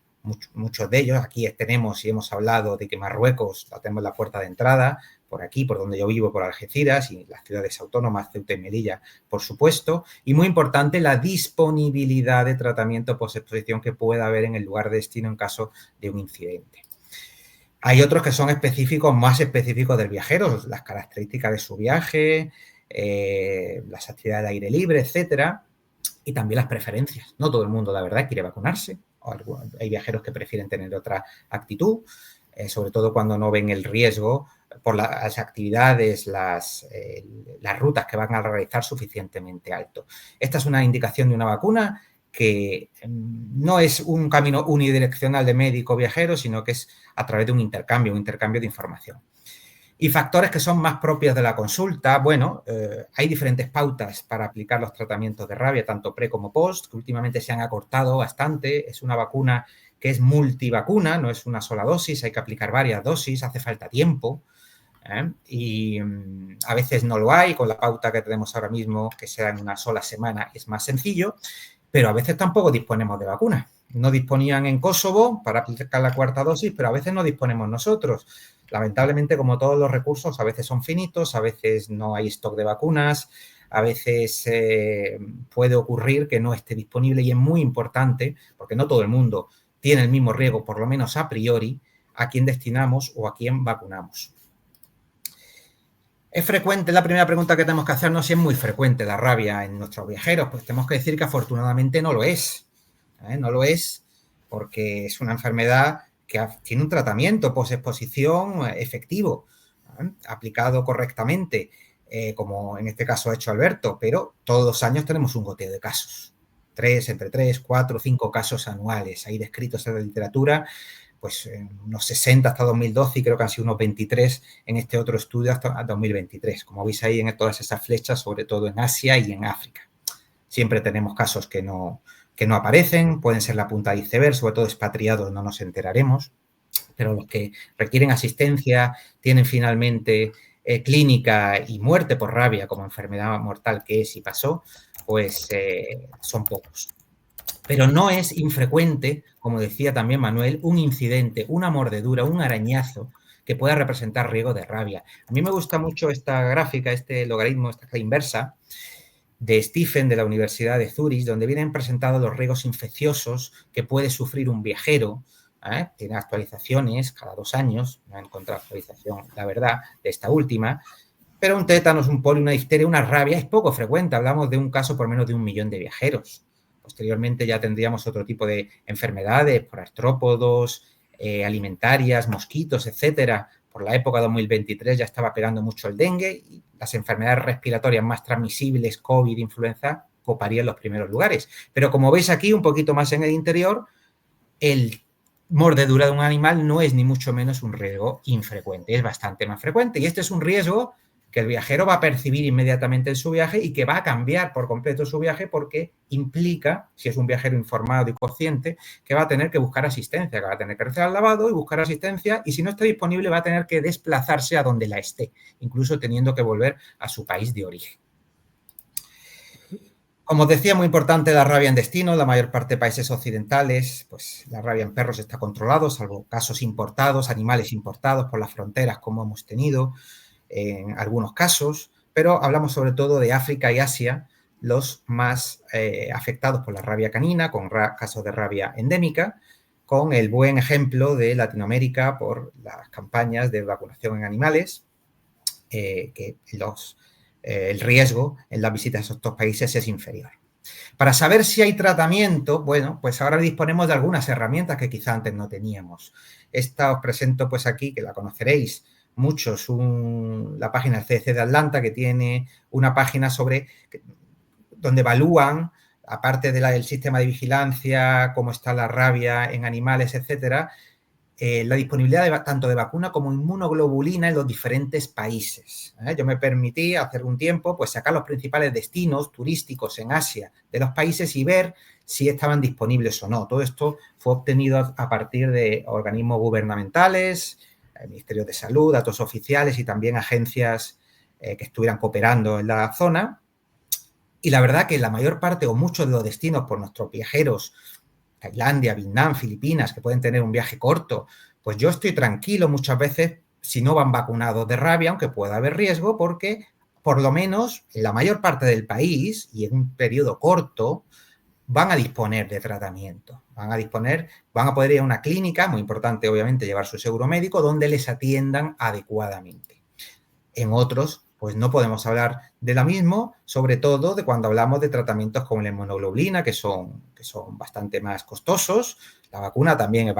muchos de ellos. Aquí tenemos y hemos hablado de que Marruecos la tenemos la puerta de entrada, por aquí, por donde yo vivo, por Algeciras y las ciudades autónomas, Ceuta y Melilla, por supuesto. Y muy importante, la disponibilidad de tratamiento postexposición que pueda haber en el lugar de destino en caso de un incidente. Hay otros que son específicos, más específicos del viajero, las características de su viaje, las actividades de aire libre, etcétera, y también las preferencias. No todo el mundo, la verdad, quiere vacunarse. Hay viajeros que prefieren tener otra actitud, sobre todo cuando no ven el riesgo por las actividades, las rutas que van a realizar suficientemente alto. Esta es una indicación de una vacuna que no es un camino unidireccional de médico-viajero, sino que es a través de un intercambio de información. Y factores que son más propios de la consulta. Bueno, hay diferentes pautas para aplicar los tratamientos de rabia, tanto pre como post, que últimamente se han acortado bastante. Es una vacuna que es multivacuna, no es una sola dosis, hay que aplicar varias dosis, hace falta tiempo. Y a veces no lo hay, con la pauta que tenemos ahora mismo, que sea en una sola semana, es más sencillo, pero a veces tampoco disponemos de vacunas. No disponían en Kosovo para aplicar la cuarta dosis, pero a veces no disponemos nosotros. Lamentablemente, como todos los recursos, a veces son finitos, a veces no hay stock de vacunas, a veces puede ocurrir que no esté disponible y es muy importante, porque no todo el mundo tiene el mismo riesgo, por lo menos a priori, a quién destinamos o a quién vacunamos. ¿Es frecuente? La primera pregunta que tenemos que hacernos si es muy frecuente la rabia en nuestros viajeros. Pues tenemos que decir que afortunadamente no lo es. No lo es porque es una enfermedad que tiene un tratamiento post-exposición efectivo, aplicado correctamente, como en este caso ha hecho Alberto, pero todos los años tenemos un goteo de casos. Entre 3, 4, 5 casos anuales. Hay descritos en la literatura, pues unos 60 hasta 2012 y creo que han sido unos 23 en este otro estudio hasta 2023. Como veis ahí en todas esas flechas, sobre todo en Asia y en África. Siempre tenemos casos que no aparecen, pueden ser la punta de iceberg, sobre todo expatriados no nos enteraremos, pero los que requieren asistencia, tienen finalmente clínica y muerte por rabia como enfermedad mortal que es y pasó, pues son pocos. Pero no es infrecuente, como decía también Manuel, un incidente, una mordedura, un arañazo que pueda representar riesgo de rabia. A mí me gusta mucho esta gráfica, este logaritmo, esta inversa, de Stephen de la Universidad de Zurich, donde vienen presentados los riesgos infecciosos que puede sufrir un viajero. Tiene actualizaciones cada 2 años, no he encontrado actualización, la verdad, de esta última, pero un tétanos, un polio, una difteria, una rabia es poco frecuente. Hablamos de un caso por menos de 1 millón de viajeros. Posteriormente ya tendríamos otro tipo de enfermedades por artrópodos, alimentarias, mosquitos, etcétera. Por la época 2023 ya estaba pegando mucho el dengue y las enfermedades respiratorias más transmisibles, COVID, influenza, coparían los primeros lugares. Pero como veis aquí, un poquito más en el interior, el mordedura de un animal no es ni mucho menos un riesgo infrecuente, es bastante más frecuente. Y este es un riesgo que el viajero va a percibir inmediatamente en su viaje y que va a cambiar por completo su viaje porque implica, si es un viajero informado y consciente, que va a tener que buscar asistencia, que va a tener que hacer el lavado y buscar asistencia y si no está disponible va a tener que desplazarse a donde la esté, incluso teniendo que volver a su país de origen. Como os decía, muy importante la rabia en destino. La mayor parte de países occidentales, pues la rabia en perros está controlado, salvo casos importados, animales importados por las fronteras como hemos tenido en algunos casos, pero hablamos sobre todo de África y Asia, los más afectados por la rabia canina, con casos de rabia endémica, con el buen ejemplo de Latinoamérica por las campañas de vacunación en animales, que el riesgo en las visitas a estos 2 países es inferior. Para saber si hay tratamiento, bueno, pues ahora disponemos de algunas herramientas que quizá antes no teníamos. Esta os presento pues aquí, que la conoceréis muchos, la página del CDC de Atlanta, que tiene una página donde evalúan, aparte del sistema de vigilancia, cómo está la rabia en animales, etcétera, la disponibilidad tanto de vacuna como inmunoglobulina en los diferentes países. Yo me permití hace algún tiempo pues sacar los principales destinos turísticos en Asia de los países y ver si estaban disponibles o no. Todo esto fue obtenido a partir de organismos gubernamentales, el Ministerio de Salud, datos oficiales y también agencias que estuvieran cooperando en la zona. Y la verdad que la mayor parte o muchos de los destinos por nuestros viajeros, Tailandia, Vietnam, Filipinas, que pueden tener un viaje corto, pues yo estoy tranquilo muchas veces si no van vacunados de rabia, aunque pueda haber riesgo, porque por lo menos en la mayor parte del país y en un periodo corto van a disponer de tratamiento, van a poder ir a una clínica, muy importante obviamente llevar su seguro médico, donde les atiendan adecuadamente. En otros, pues no podemos hablar de lo mismo, sobre todo de cuando hablamos de tratamientos como la inmunoglobulina, que son bastante más costosos. La vacuna también es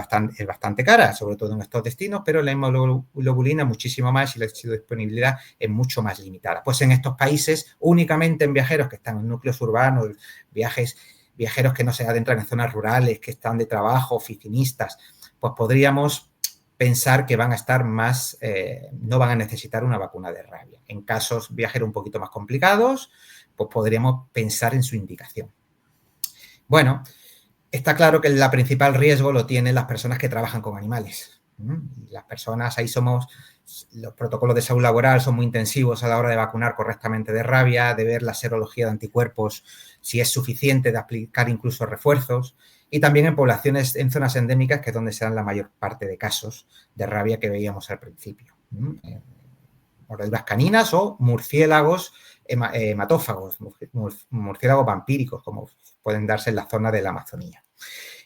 bastante cara, sobre todo en estos destinos, pero la inmunoglobulina muchísimo más y la disponibilidad es mucho más limitada. Pues en estos países, únicamente en viajeros que están en núcleos urbanos, viajeros que no se adentran en zonas rurales, que están de trabajo, oficinistas, pues podríamos pensar que van a estar más, no van a necesitar una vacuna de rabia. En casos viajeros un poquito más complicados, pues podríamos pensar en su indicación. Bueno, está claro que el principal riesgo lo tienen las personas que trabajan con animales. Las personas, los protocolos de salud laboral son muy intensivos a la hora de vacunar correctamente de rabia, de ver la serología de anticuerpos, si es suficiente, de aplicar incluso refuerzos. Y también en poblaciones, en zonas endémicas, que es donde se dan la mayor parte de casos de rabia que veíamos al principio. Mordeduras caninas o murciélagos hematófagos, murciélagos vampíricos, como pueden darse en la zona de la Amazonía.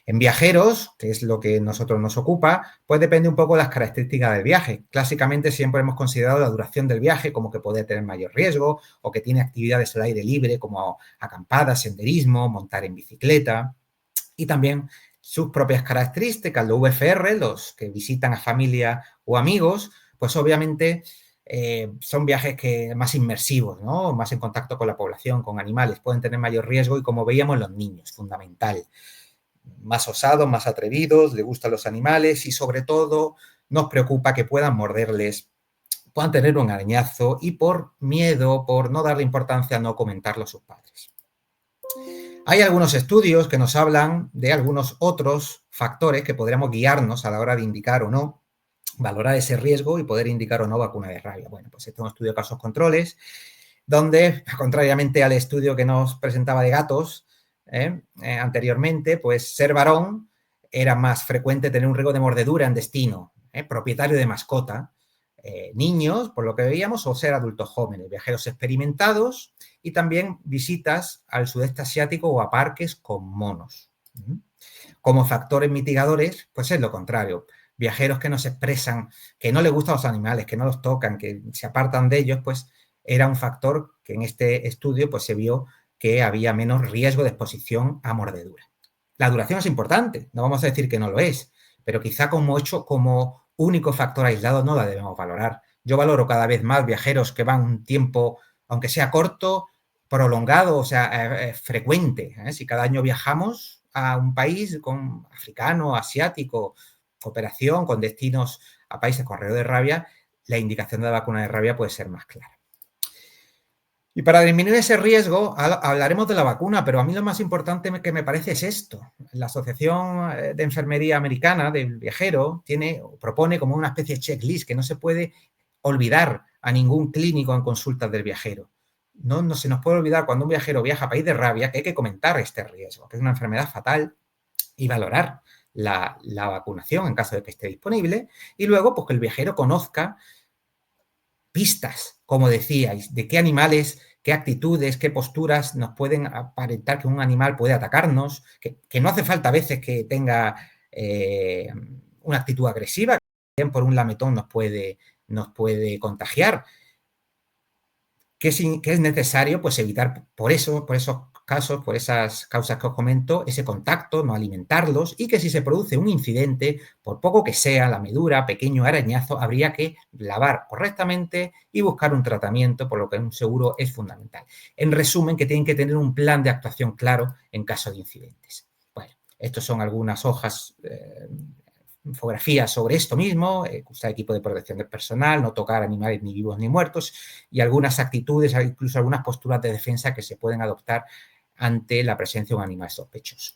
En viajeros, que es lo que a nosotros nos ocupa, pues depende un poco de las características del viaje. Clásicamente siempre hemos considerado la duración del viaje como que puede tener mayor riesgo o que tiene actividades al aire libre como acampadas, senderismo, montar en bicicleta. Y también sus propias características, los VFR, los que visitan a familia o amigos, pues obviamente son viajes más inmersivos, ¿no? Más en contacto con la población, con animales, pueden tener mayor riesgo y como veíamos los niños, fundamental. Más osados, más atrevidos, les gustan los animales y sobre todo nos preocupa que puedan morderles, puedan tener un arañazo y por miedo, por no darle importancia, no comentarlo a sus padres. Hay algunos estudios que nos hablan de algunos otros factores que podríamos guiarnos a la hora de indicar o no, valorar ese riesgo y poder indicar o no vacuna de rabia. Bueno, pues este es un estudio de casos controles, donde, contrariamente al estudio que nos presentaba de gatos anteriormente, pues ser varón era más frecuente tener un riesgo de mordedura en destino, propietario de mascota, niños, por lo que veíamos, o ser adultos jóvenes, viajeros experimentados y también visitas al sudeste asiático o a parques con monos. Como factores mitigadores, pues es lo contrario. Viajeros que no se expresan, que no les gustan los animales, que no los tocan, que se apartan de ellos, pues era un factor que en este estudio pues se vio que había menos riesgo de exposición a mordedura. La duración es importante, no vamos a decir que no lo es, pero quizá como único factor aislado no la debemos valorar. Yo valoro cada vez más viajeros que van un tiempo, aunque sea corto, prolongado, o sea, frecuente. Si cada año viajamos a un país africano, asiático, cooperación con destinos a países con riesgo de rabia, la indicación de la vacuna de rabia puede ser más clara. Y para disminuir ese riesgo, hablaremos de la vacuna, pero a mí lo más importante que me parece es esto. La Asociación de Enfermería Americana del Viajero propone como una especie de checklist que no se puede olvidar a ningún clínico en consultas del viajero. No se nos puede olvidar cuando un viajero viaja a país de rabia que hay que comentar este riesgo, que es una enfermedad fatal, y valorar la vacunación en caso de que esté disponible. Y luego, pues que el viajero conozca pistas, como decíais, de qué animales, qué actitudes, qué posturas nos pueden aparentar que un animal puede atacarnos, que no hace falta a veces que tenga una actitud agresiva, que por un lametón nos puede contagiar. ¿Qué es necesario? Pues evitar por esos casos, por esas causas que os comento, ese contacto, no alimentarlos y que si se produce un incidente, por poco que sea, lamedura, pequeño arañazo, habría que lavar correctamente y buscar un tratamiento, por lo que un seguro es fundamental. En resumen, que tienen que tener un plan de actuación claro en caso de incidentes. Bueno, estos son algunas hojas, infografías sobre esto mismo, usar equipo de protección del personal, no tocar animales ni vivos ni muertos y algunas actitudes, incluso algunas posturas de defensa que se pueden adoptar ante la presencia de un animal sospechoso.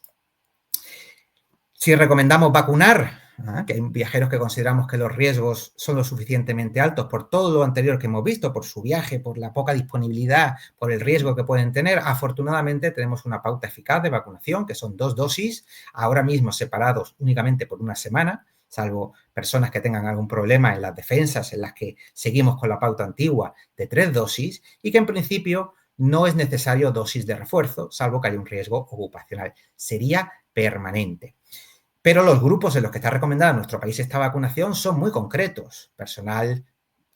Si recomendamos vacunar que hay viajeros que consideramos que los riesgos son lo suficientemente altos por todo lo anterior que hemos visto, por su viaje, por la poca disponibilidad, por el riesgo que pueden tener. Afortunadamente tenemos una pauta eficaz de vacunación, que son 2 dosis, ahora mismo separados únicamente por una semana, salvo personas que tengan algún problema en las defensas, en las que seguimos con la pauta antigua de 3 dosis, y que en principio no es necesario dosis de refuerzo, salvo que haya un riesgo ocupacional. Sería permanente. Pero los grupos en los que está recomendada en nuestro país esta vacunación son muy concretos. Personal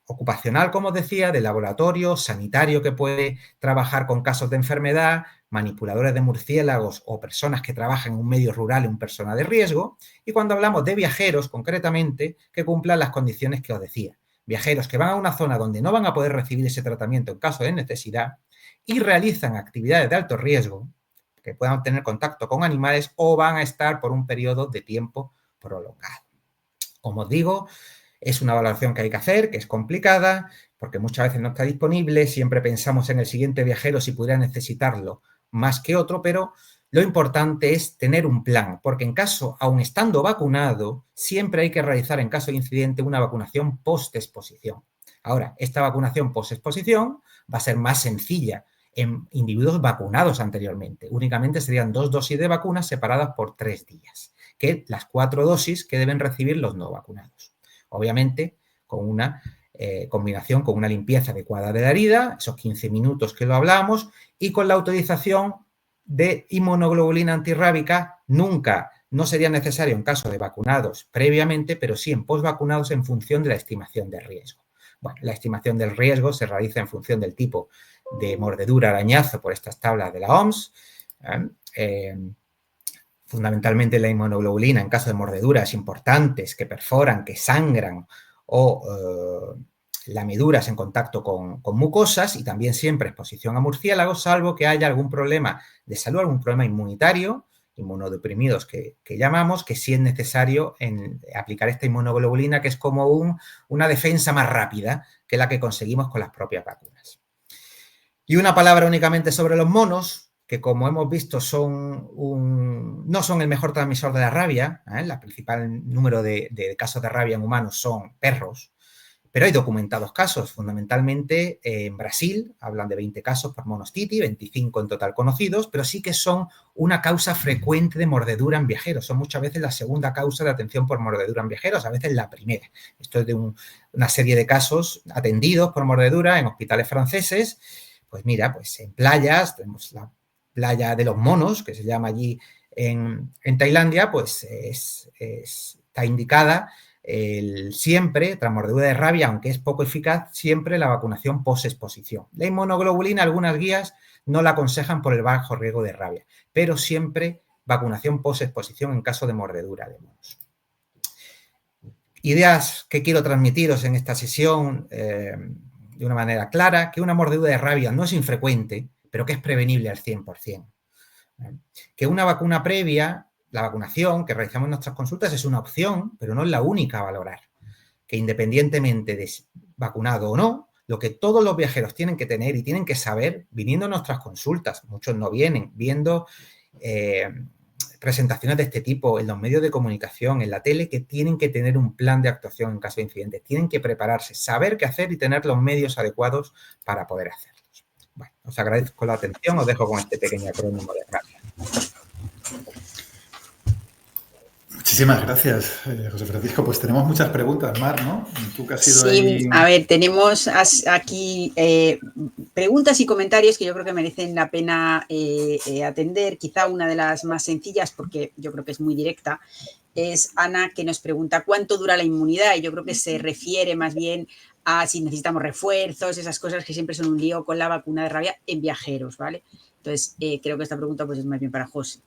ocupacional, como os decía, de laboratorio, sanitario que puede trabajar con casos de enfermedad, manipuladores de murciélagos o personas que trabajan en un medio rural en un personal de riesgo. Y cuando hablamos de viajeros, concretamente, que cumplan las condiciones que os decía. Viajeros que van a una zona donde no van a poder recibir ese tratamiento en caso de necesidad y realizan actividades de alto riesgo, que puedan tener contacto con animales o van a estar por un periodo de tiempo prolongado. Como os digo, es una valoración que hay que hacer, que es complicada, porque muchas veces no está disponible, siempre pensamos en el siguiente viajero si pudiera necesitarlo más que otro, pero lo importante es tener un plan, porque en caso, aun estando vacunado, siempre hay que realizar en caso de incidente una vacunación post-exposición. Ahora, esta vacunación post-exposición va a ser más sencilla en individuos vacunados anteriormente. Únicamente serían 2 dosis de vacunas separadas por 3 días, que las 4 dosis que deben recibir los no vacunados. Obviamente, con una combinación con una limpieza adecuada de la herida, esos 15 minutos que lo hablamos, y con la utilización de inmunoglobulina antirrábica. Nunca, no sería necesario en caso de vacunados previamente, pero sí en posvacunados en función de la estimación de riesgo. Bueno, la estimación del riesgo se realiza en función del tipo de mordedura, arañazo, por estas tablas de la OMS. Fundamentalmente la inmunoglobulina en caso de mordeduras importantes que perforan, que sangran o lamiduras en contacto con mucosas, y también siempre exposición a murciélagos, salvo que haya algún problema de salud, algún problema inmunitario, inmunodeprimidos que llamamos, que sí es necesario aplicar esta inmunoglobulina, que es como una defensa más rápida que la que conseguimos con las propias vacunas. Y una palabra únicamente sobre los monos, que como hemos visto no son el mejor transmisor de la rabia. El principal número de casos de rabia en humanos son perros, pero hay documentados casos, fundamentalmente en Brasil, hablan de 20 casos por monostitis, 25 en total conocidos, pero sí que son una causa frecuente de mordedura en viajeros. Son muchas veces la segunda causa de atención por mordedura en viajeros, a veces la primera. Esto es de una serie de casos atendidos por mordedura en hospitales franceses. Pues mira, pues en playas, tenemos la playa de los monos, que se llama allí en Tailandia, pues está indicada siempre, tras mordedura de rabia, aunque es poco eficaz, siempre la vacunación post-exposición. La inmunoglobulina, algunas guías no la aconsejan por el bajo riesgo de rabia, pero siempre vacunación post-exposición en caso de mordedura de monos. Ideas que quiero transmitiros en esta sesión de una manera clara, que una mordedura de rabia no es infrecuente, pero que es prevenible al 100%. Que una vacuna previa, la vacunación que realizamos en nuestras consultas, es una opción, pero no es la única a valorar. Que independientemente de vacunado o no, lo que todos los viajeros tienen que tener y tienen que saber, viniendo a nuestras consultas, muchos no vienen, viendo presentaciones de este tipo en los medios de comunicación, en la tele, que tienen que tener un plan de actuación en caso de incidentes, tienen que prepararse, saber qué hacer y tener los medios adecuados para poder hacerlos. Bueno, os agradezco la atención, os dejo con este pequeño acrónimo de rabia. Muchísimas gracias, José Francisco. Pues tenemos muchas preguntas, Mar, ¿no? Tú que has sido sí, ahí... a ver, tenemos aquí preguntas y comentarios que yo creo que merecen la pena atender. Quizá una de las más sencillas, porque yo creo que es muy directa, es Ana, que nos pregunta cuánto dura la inmunidad, y yo creo que se refiere más bien a si necesitamos refuerzos, esas cosas que siempre son un lío con la vacuna de rabia en viajeros, ¿vale? Entonces, creo que esta pregunta pues, es más bien para José.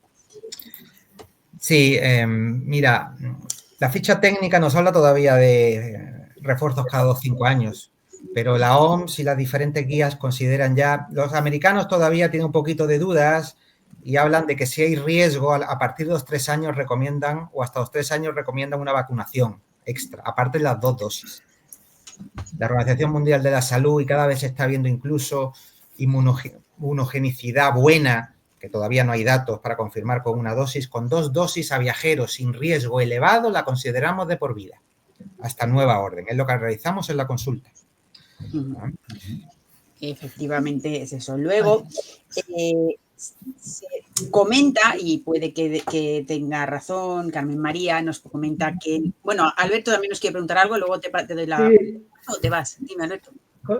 Sí, mira, la ficha técnica nos habla todavía de refuerzos cada 2 o 5 años, pero la OMS y las diferentes guías consideran ya, los americanos todavía tienen un poquito de dudas y hablan de que si hay riesgo, a partir de los 3 años recomiendan, o hasta los 3 años recomiendan una vacunación extra, aparte de las 2 dosis. La Organización Mundial de la Salud, y cada vez se está viendo incluso inmunogenicidad buena que todavía no hay datos para confirmar con una dosis, con 2 dosis a viajeros sin riesgo elevado la consideramos de por vida, hasta nueva orden. Es lo que realizamos en la consulta. Efectivamente es eso. Luego, se comenta, y puede que tenga razón, Carmen María nos comenta que, bueno, Alberto también nos quiere preguntar algo, luego te doy la... Sí. No, te vas, dime, Alberto.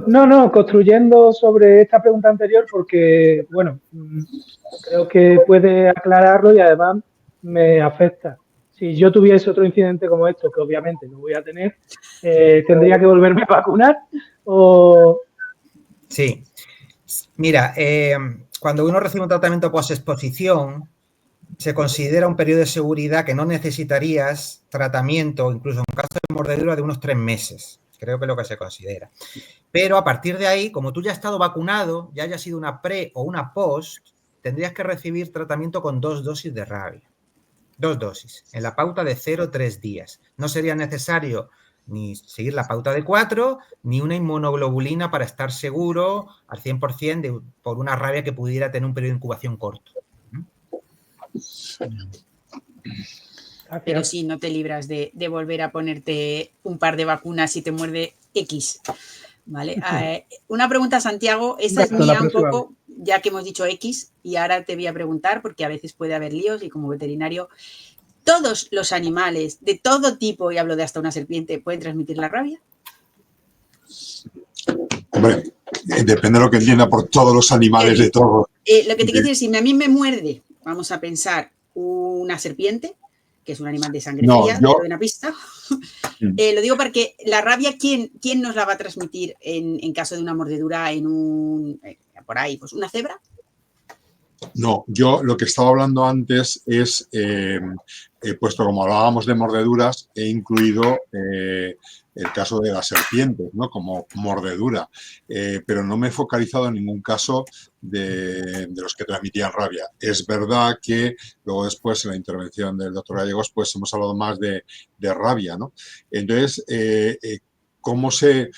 No, construyendo sobre esta pregunta anterior porque, bueno, creo que puede aclararlo y además me afecta. Si yo tuviese otro incidente como esto, que obviamente no voy a tener, ¿tendría que volverme a vacunar? O... Sí. Mira, cuando uno recibe un tratamiento post-exposición, se considera un periodo de seguridad que no necesitarías tratamiento, incluso en caso de mordedura, de unos 3 meses. Creo que es lo que se considera. Pero a partir de ahí, como tú ya has estado vacunado, ya haya sido una pre o una post, tendrías que recibir tratamiento con 2 dosis de rabia. 2 dosis, en la pauta de 0-3 días. No sería necesario ni seguir la pauta de 4, ni una inmunoglobulina para estar seguro al 100% por una rabia que pudiera tener un periodo de incubación corto. Pero sí, no te libras de volver a ponerte un par de vacunas si te muerde X. ¿Vale? Una pregunta, Santiago, esta es mía un poco, ya que hemos dicho X, y ahora te voy a preguntar, porque a veces puede haber líos, y como veterinario, ¿todos los animales de todo tipo, y hablo de hasta una serpiente, pueden transmitir la rabia? Hombre, depende de lo que entienda por todos los animales de todo. Lo que te quiero decir, si a mí me muerde, vamos a pensar, una serpiente, que es un animal de sangre fría, te doy una pista. Lo digo porque la rabia, ¿quién nos la va a transmitir en caso de una mordedura en por ahí, pues una cebra? No, yo lo que estaba hablando antes es, puesto como hablábamos de mordeduras, he incluido el caso de las serpientes, ¿no? Como mordedura, pero no me he focalizado en ningún caso de los que transmitían rabia. Es verdad que luego después en la intervención del doctor Gallegos pues hemos hablado más de rabia, ¿no? Entonces, ¿cómo se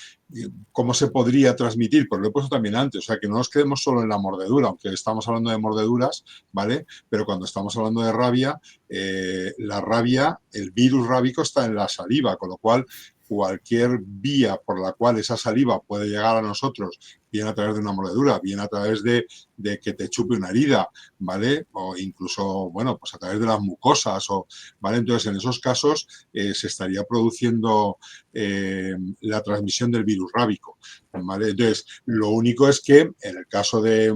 podría transmitir? Pues lo he puesto también antes, o sea, que no nos quedemos solo en la mordedura, aunque estamos hablando de mordeduras, ¿vale? Pero cuando estamos hablando de rabia, la rabia, el virus rábico está en la saliva, con lo cual cualquier vía por la cual esa saliva puede llegar a nosotros, bien a través de una mordedura, bien a través de que te chupe una herida, ¿vale? O incluso, bueno, pues a través de las mucosas, ¿vale? Entonces, en esos casos se estaría produciendo la transmisión del virus rábico, ¿vale? Entonces, lo único es que en el caso de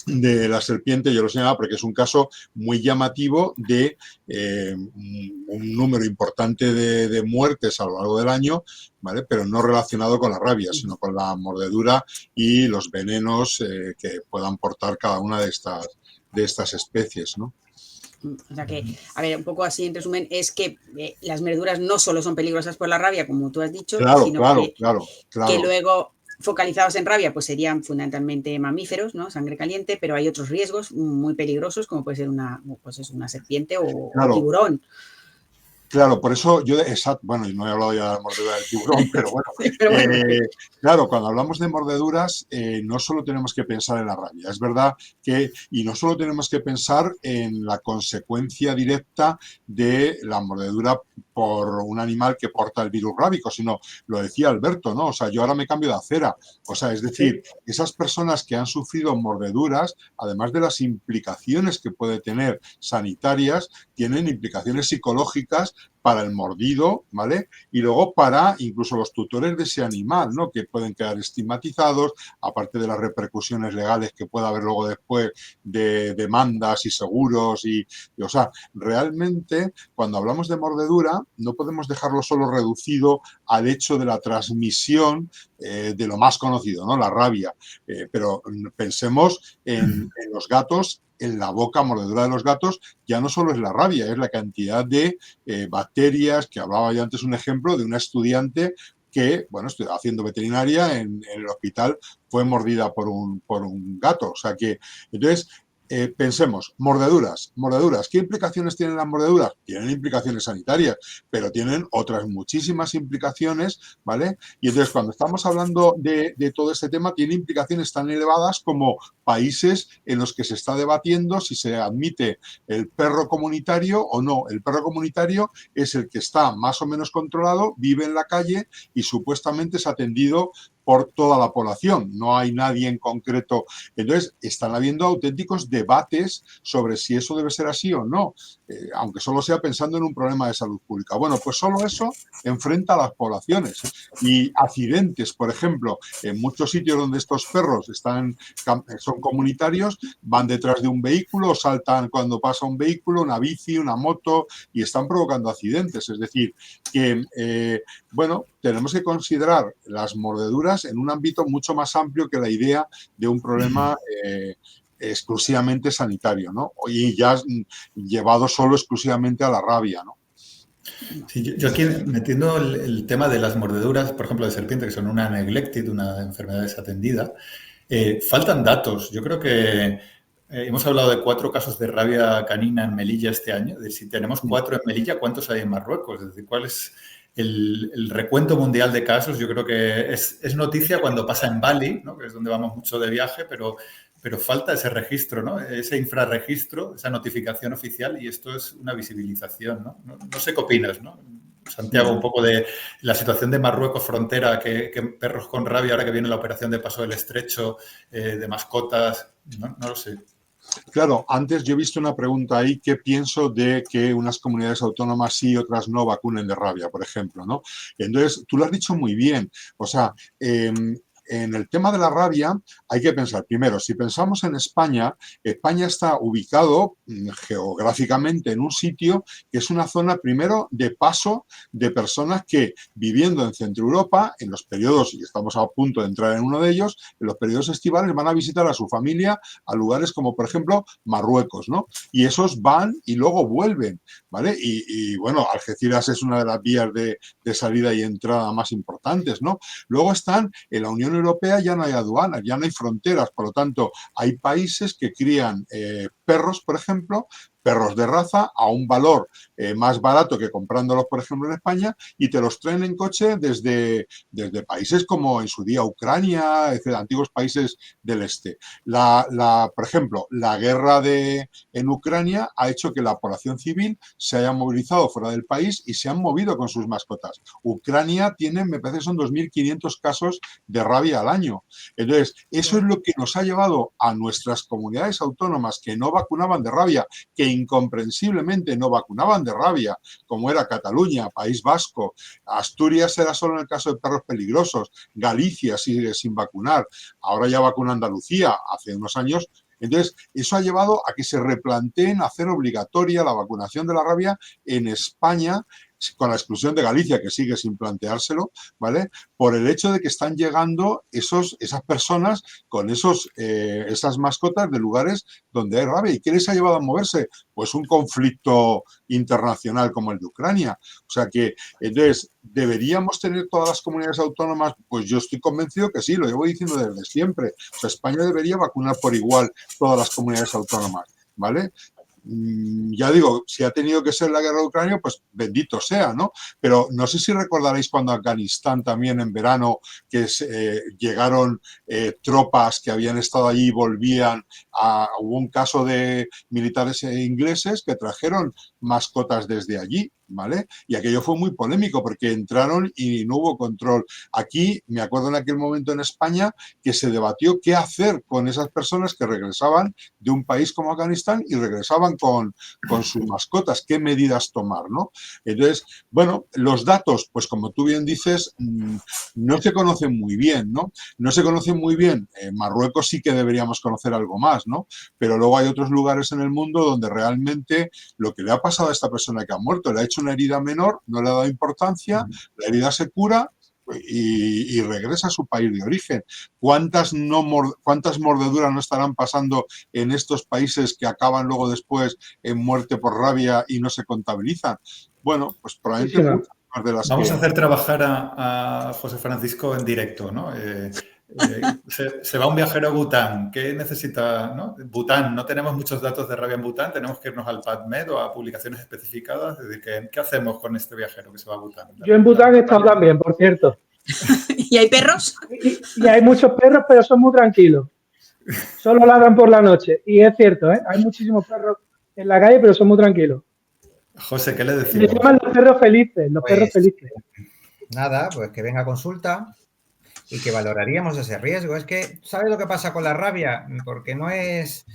la serpiente, yo lo señalaba porque es un caso muy llamativo de un número importante de muertes a lo largo del año, ¿vale? Pero no relacionado con la rabia, sino con la mordedura y los venenos que puedan portar cada una de estas especies, ¿no? O sea que, a ver, un poco así en resumen, es que las mordeduras no solo son peligrosas por la rabia, como tú has dicho, sino que luego, focalizados en rabia, pues serían fundamentalmente mamíferos, ¿no? Sangre caliente, pero hay otros riesgos muy peligrosos, como puede ser una serpiente o un tiburón. Claro, por eso yo, bueno, y no he hablado ya de la mordedura del tiburón, pero bueno, claro, cuando hablamos de mordeduras, no solo tenemos que pensar en la rabia, es verdad que, y no solo tenemos que pensar en la consecuencia directa de la mordedura por un animal que porta el virus rábico, sino, lo decía Alberto, ¿no? O sea, yo ahora me cambio de acera, o sea, es decir, esas personas que han sufrido mordeduras, además de las implicaciones que puede tener sanitarias, tienen implicaciones psicológicas para el mordido, ¿vale? Y luego para incluso los tutores de ese animal, ¿no? Que pueden quedar estigmatizados, aparte de las repercusiones legales que pueda haber luego después de demandas y seguros y o sea, realmente cuando hablamos de mordedura no podemos dejarlo solo reducido al hecho de la transmisión de lo más conocido, ¿no? La rabia, pero pensemos en los gatos. En la boca, mordedura de los gatos, ya no solo es la rabia, es la cantidad de bacterias, que hablaba yo antes un ejemplo de una estudiante que, bueno, estoy haciendo veterinaria en el hospital, fue mordida por un gato. O sea que, entonces, Pensemos, mordeduras. ¿Qué implicaciones tienen las mordeduras? Tienen implicaciones sanitarias, pero tienen otras muchísimas implicaciones, ¿vale? Y entonces, cuando estamos hablando de todo este tema, tiene implicaciones tan elevadas como países en los que se está debatiendo si se admite el perro comunitario o no. El perro comunitario es el que está más o menos controlado, vive en la calle y supuestamente es atendido por toda la población. No hay nadie en concreto. Entonces, están habiendo auténticos debates sobre si eso debe ser así o no, aunque solo sea pensando en un problema de salud pública. Bueno, pues solo eso enfrenta a las poblaciones. Y accidentes, por ejemplo, en muchos sitios donde estos perros son comunitarios, van detrás de un vehículo, saltan cuando pasa un vehículo, una bici, una moto, y están provocando accidentes. Es decir, que, bueno, tenemos que considerar las mordeduras en un ámbito mucho más amplio que la idea de un problema exclusivamente sanitario, ¿no? Y ya llevado solo exclusivamente a la rabia, ¿no? Sí, yo aquí metiendo el tema de las mordeduras, por ejemplo, de serpiente, que son una neglected, una enfermedad desatendida, faltan datos. Yo creo que hemos hablado de 4 casos de rabia canina en Melilla este año. De si tenemos 4 en Melilla, ¿cuántos hay en Marruecos? Es decir, ¿cuál es el recuento mundial de casos? Yo creo que es noticia cuando pasa en Bali, ¿no? Que es donde vamos mucho de viaje, pero falta ese registro, ¿no? Ese infrarregistro, esa notificación oficial, y esto es una visibilización, ¿no? No sé qué opinas, ¿no? Santiago, un poco de la situación de Marruecos frontera, que perros con rabia, ahora que viene la operación de Paso del Estrecho, de mascotas, no lo sé. Claro, antes yo he visto una pregunta ahí, ¿qué pienso de que unas comunidades autónomas sí y otras no vacunen de rabia, por ejemplo, ¿no? Entonces, tú lo has dicho muy bien, o sea, en el tema de la rabia hay que pensar, primero, si pensamos en España, España está ubicado geográficamente en un sitio que es una zona, primero, de paso de personas que, viviendo en Centro Europa, en los periodos, y estamos a punto de entrar en uno de ellos, en los periodos estivales van a visitar a su familia a lugares como, por ejemplo, Marruecos, ¿no? Y esos van y luego vuelven, ¿vale? Y bueno, Algeciras es una de las vías de salida y entrada más importantes, ¿no? Luego están en la Unión Europea, ya no hay aduanas, ya no hay fronteras, por lo tanto, hay países que crían perros, por ejemplo, perros de raza a un valor más barato que comprándolos, por ejemplo, en España, y te los traen en coche desde países como en su día Ucrania, etc., antiguos países del este. Por ejemplo, la guerra en Ucrania ha hecho que la población civil se haya movilizado fuera del país y se han movido con sus mascotas. Ucrania tiene, me parece, son 2.500 casos de rabia al año. Entonces, eso es lo que nos ha llevado a nuestras comunidades autónomas que no vacunaban de rabia, que incomprensiblemente no vacunaban de rabia, como era Cataluña, País Vasco, Asturias era solo en el caso de perros peligrosos, Galicia sigue sin vacunar, ahora ya vacuna Andalucía, hace unos años. Entonces, eso ha llevado a que se replanteen hacer obligatoria la vacunación de la rabia en España, con la exclusión de Galicia, que sigue sin planteárselo, ¿vale? Por el hecho de que están llegando esas personas con esas mascotas de lugares donde hay rabia. ¿Y qué les ha llevado a moverse? Pues un conflicto internacional como el de Ucrania. O sea que, entonces, ¿deberíamos tener todas las comunidades autónomas? Pues yo estoy convencido que sí, lo llevo diciendo desde siempre. O sea, España debería vacunar por igual todas las comunidades autónomas, ¿vale? Ya digo, si ha tenido que ser la guerra de Ucrania, pues bendito sea, ¿no? Pero no sé si recordaréis cuando Afganistán también en verano, que llegaron tropas que habían estado allí y volvían, hubo un caso de militares ingleses que trajeron mascotas desde allí, ¿vale? Y aquello fue muy polémico porque entraron y no hubo control. Aquí, me acuerdo en aquel momento en España, que se debatió qué hacer con esas personas que regresaban de un país como Afganistán y regresaban con sus mascotas, qué medidas tomar, ¿no? Entonces, bueno, los datos, pues como tú bien dices, no se conocen muy bien, ¿no? No se conocen muy bien. En Marruecos sí que deberíamos conocer algo más, ¿no? Pero luego hay otros lugares en el mundo donde realmente lo que le ha pasado a esta persona que ha muerto, le ha hecho una herida menor, no le ha dado importancia, la herida se cura y regresa a su país de origen. ¿Cuántas mordeduras no estarán pasando en estos países que acaban luego después en muerte por rabia y no se contabilizan? Bueno, pues probablemente muchas más de las Vamos que... a hacer trabajar a José Francisco en directo, ¿no? Se va un viajero a Bután. ¿Qué necesita? ¿No? Bután, no tenemos muchos datos de rabia en Bután, tenemos que irnos al PubMed o a publicaciones especificadas. Es decir, ¿qué hacemos con este viajero que se va a Bután? Yo en Bután he estado también, por cierto. ¿Y hay perros? Y hay muchos perros, pero son muy tranquilos. Solo ladran por la noche. Y es cierto, ¿eh? Hay muchísimos perros en la calle, pero son muy tranquilos. José, ¿qué le Se decimos? llaman los perros felices, perros felices. Nada, pues que venga a consulta y que valoraríamos ese riesgo. Es que, ¿sabes lo que pasa con la rabia? Porque no es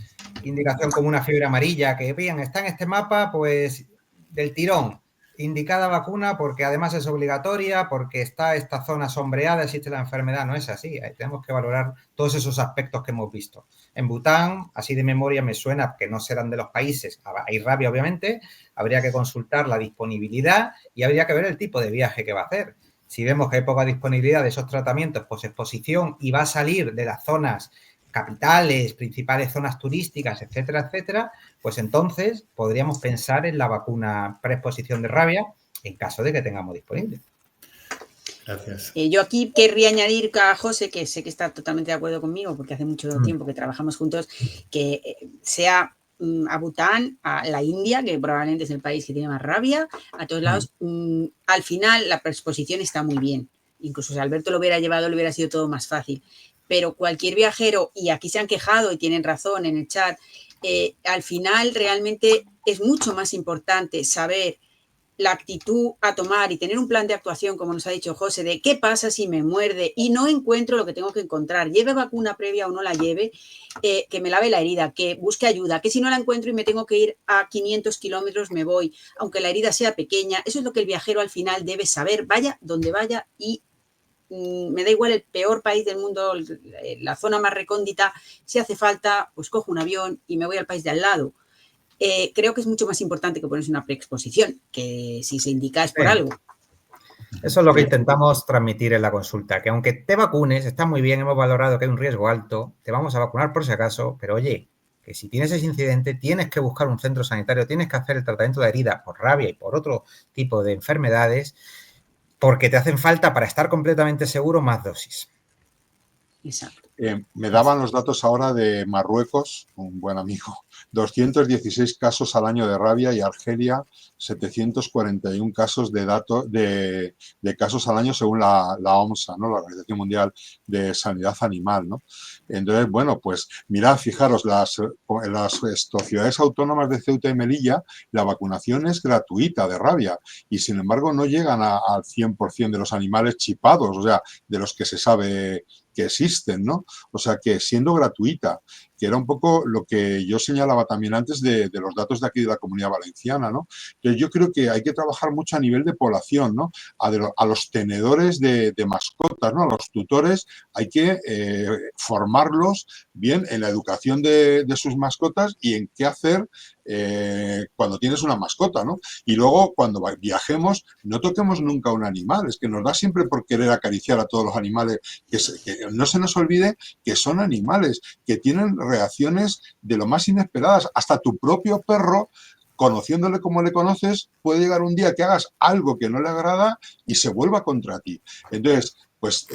indicación como una fiebre amarilla, que bien, está en este mapa, pues del tirón, indicada vacuna porque además es obligatoria, porque está esta zona sombreada, existe la enfermedad. No es así. Ahí tenemos que valorar todos esos aspectos que hemos visto. En Bután, así de memoria me suena que no serán de los países, hay rabia obviamente, habría que consultar la disponibilidad y habría que ver el tipo de viaje que va a hacer. Si vemos que hay poca disponibilidad de esos tratamientos post-exposición y va a salir de las zonas capitales, principales zonas turísticas, etcétera, etcétera, pues entonces podríamos pensar en la vacuna preexposición de rabia en caso de que tengamos disponible. Gracias. Yo aquí querría añadir a José, que sé que está totalmente de acuerdo conmigo, porque hace mucho tiempo que trabajamos juntos, que sea a Bután, a la India, que probablemente es el país que tiene más rabia, a todos lados, al final la preexposición está muy bien. Incluso si Alberto lo hubiera llevado, le hubiera sido todo más fácil. Pero cualquier viajero, y aquí se han quejado y tienen razón en el chat, al final realmente es mucho más importante saber la actitud a tomar y tener un plan de actuación, como nos ha dicho José, de qué pasa si me muerde y no encuentro lo que tengo que encontrar, lleve vacuna previa o no la lleve, que me lave la herida, que busque ayuda, que si no la encuentro y me tengo que ir a 500 kilómetros me voy, aunque la herida sea pequeña. Eso es lo que el viajero al final debe saber, vaya donde vaya, y me da igual el peor país del mundo, la zona más recóndita, si hace falta, pues cojo un avión y me voy al país de al lado. Creo que es mucho más importante que ponerse una preexposición, que si se indica es por algo. Eso es lo que intentamos transmitir en la consulta, que aunque te vacunes, está muy bien, hemos valorado que hay un riesgo alto, te vamos a vacunar por si acaso, pero oye, que si tienes ese incidente tienes que buscar un centro sanitario, tienes que hacer el tratamiento de herida por rabia y por otro tipo de enfermedades, porque te hacen falta para estar completamente seguro más dosis. Exacto. Me daban los datos ahora de Marruecos, un buen amigo, 216 casos al año de rabia, y Argelia 741 casos de casos al año según la OMSA, ¿no? La Organización Mundial de Sanidad Animal, ¿no? Entonces, bueno, pues mirad, fijaros, las ciudades autónomas de Ceuta y Melilla, la vacunación es gratuita de rabia y sin embargo no llegan al 100% de los animales chipados, o sea, de los que se sabe que existen, ¿no? O sea, que siendo gratuita, que era un poco lo que yo señalaba también antes de los datos de aquí de la Comunidad Valenciana, ¿no? Entonces, yo creo que hay que trabajar mucho a nivel de población, ¿no? A los tenedores de mascotas, ¿no? A los tutores hay que formarlos bien en la educación de sus mascotas y en qué hacer cuando tienes una mascota, ¿no? Y luego, cuando viajemos, no toquemos nunca un animal. Es que nos da siempre por querer acariciar a todos los animales, que no se nos olvide que son animales, que tienen reacciones de lo más inesperadas. Hasta tu propio perro, conociéndole como le conoces, puede llegar un día que hagas algo que no le agrada y se vuelva contra ti. Entonces, pues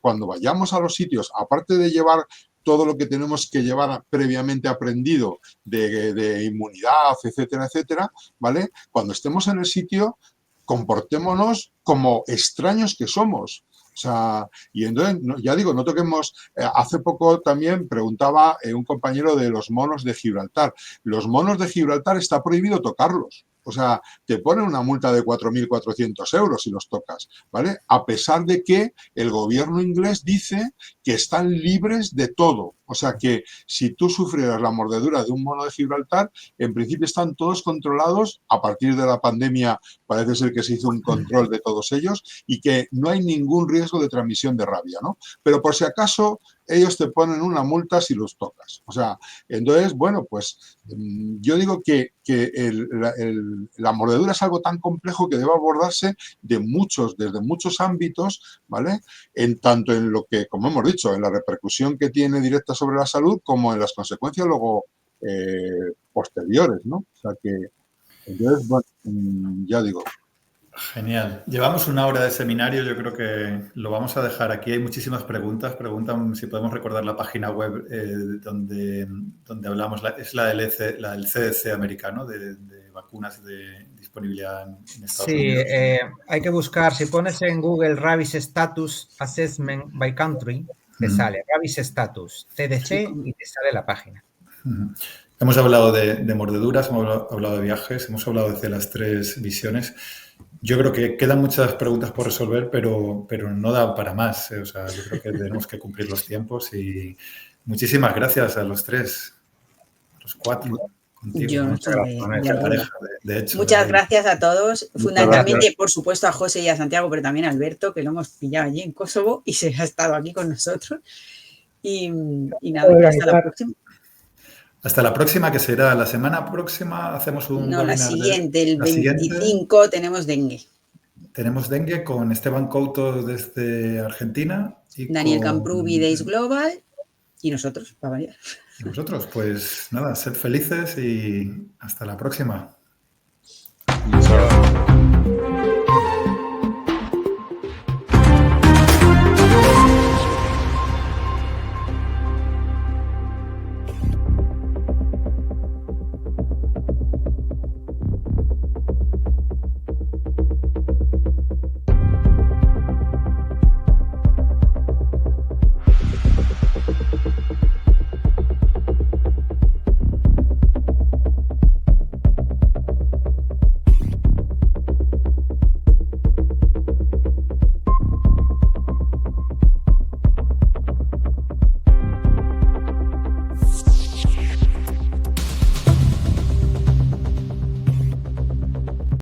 cuando vayamos a los sitios, aparte de llevar todo lo que tenemos que llevar previamente aprendido de inmunidad, etcétera, etcétera, ¿vale? Cuando estemos en el sitio, comportémonos como extraños que somos. O sea, y entonces, ya digo, no toquemos. Hace poco también preguntaba un compañero de los monos de Gibraltar. Los monos de Gibraltar está prohibido tocarlos. O sea, te ponen una multa de 4.400 euros si los tocas, ¿vale? A pesar de que el gobierno inglés dice que están libres de todo. O sea, que si tú sufrieras la mordedura de un mono de Gibraltar, en principio están todos controlados. A partir de la pandemia parece ser que se hizo un control de todos ellos y que no hay ningún riesgo de transmisión de rabia, ¿no? Pero por si acaso, ellos te ponen una multa si los tocas. O sea, entonces, bueno, pues yo digo que la mordedura es algo tan complejo que debe abordarse desde muchos ámbitos, ¿vale? Tanto en lo que, como hemos dicho, en la repercusión que tiene directa sobre la salud, como en las consecuencias luego posteriores, ¿no? O sea que, entonces, bueno, ya digo. Genial. Llevamos una hora de seminario, yo creo que lo vamos a dejar aquí. Hay muchísimas preguntas. Preguntan si podemos recordar la página web donde hablamos. Es la del CDC americano, de vacunas de disponibilidad en Estados Unidos. Sí, hay que buscar, si pones en Google Rabies Status Assessment by Country, te sale Rabies Status, CDC, y te sale la página. Hemos hablado de mordeduras, hemos hablado de viajes, hemos hablado de las 3 visiones. Yo creo que quedan muchas preguntas por resolver, pero no da para más. O sea, yo creo que tenemos que cumplir los tiempos y muchísimas gracias a los 3, a los 4. Contigo, Yo no muchas gracias. de hecho, muchas gracias a todos, fundamentalmente, por supuesto, a José y a Santiago, pero también a Alberto, que lo hemos pillado allí en Kosovo y se ha estado aquí con nosotros. Y nada, hasta la próxima. Hasta la próxima, que será la semana próxima, hacemos un No, la siguiente, el 25 siguiente. Tenemos dengue. Tenemos dengue con Esteban Couto desde Argentina. Y Daniel Camprubi de Ace Global y nosotros, para variar. Y vosotros, pues nada, sed felices y hasta la próxima. Muchas gracias.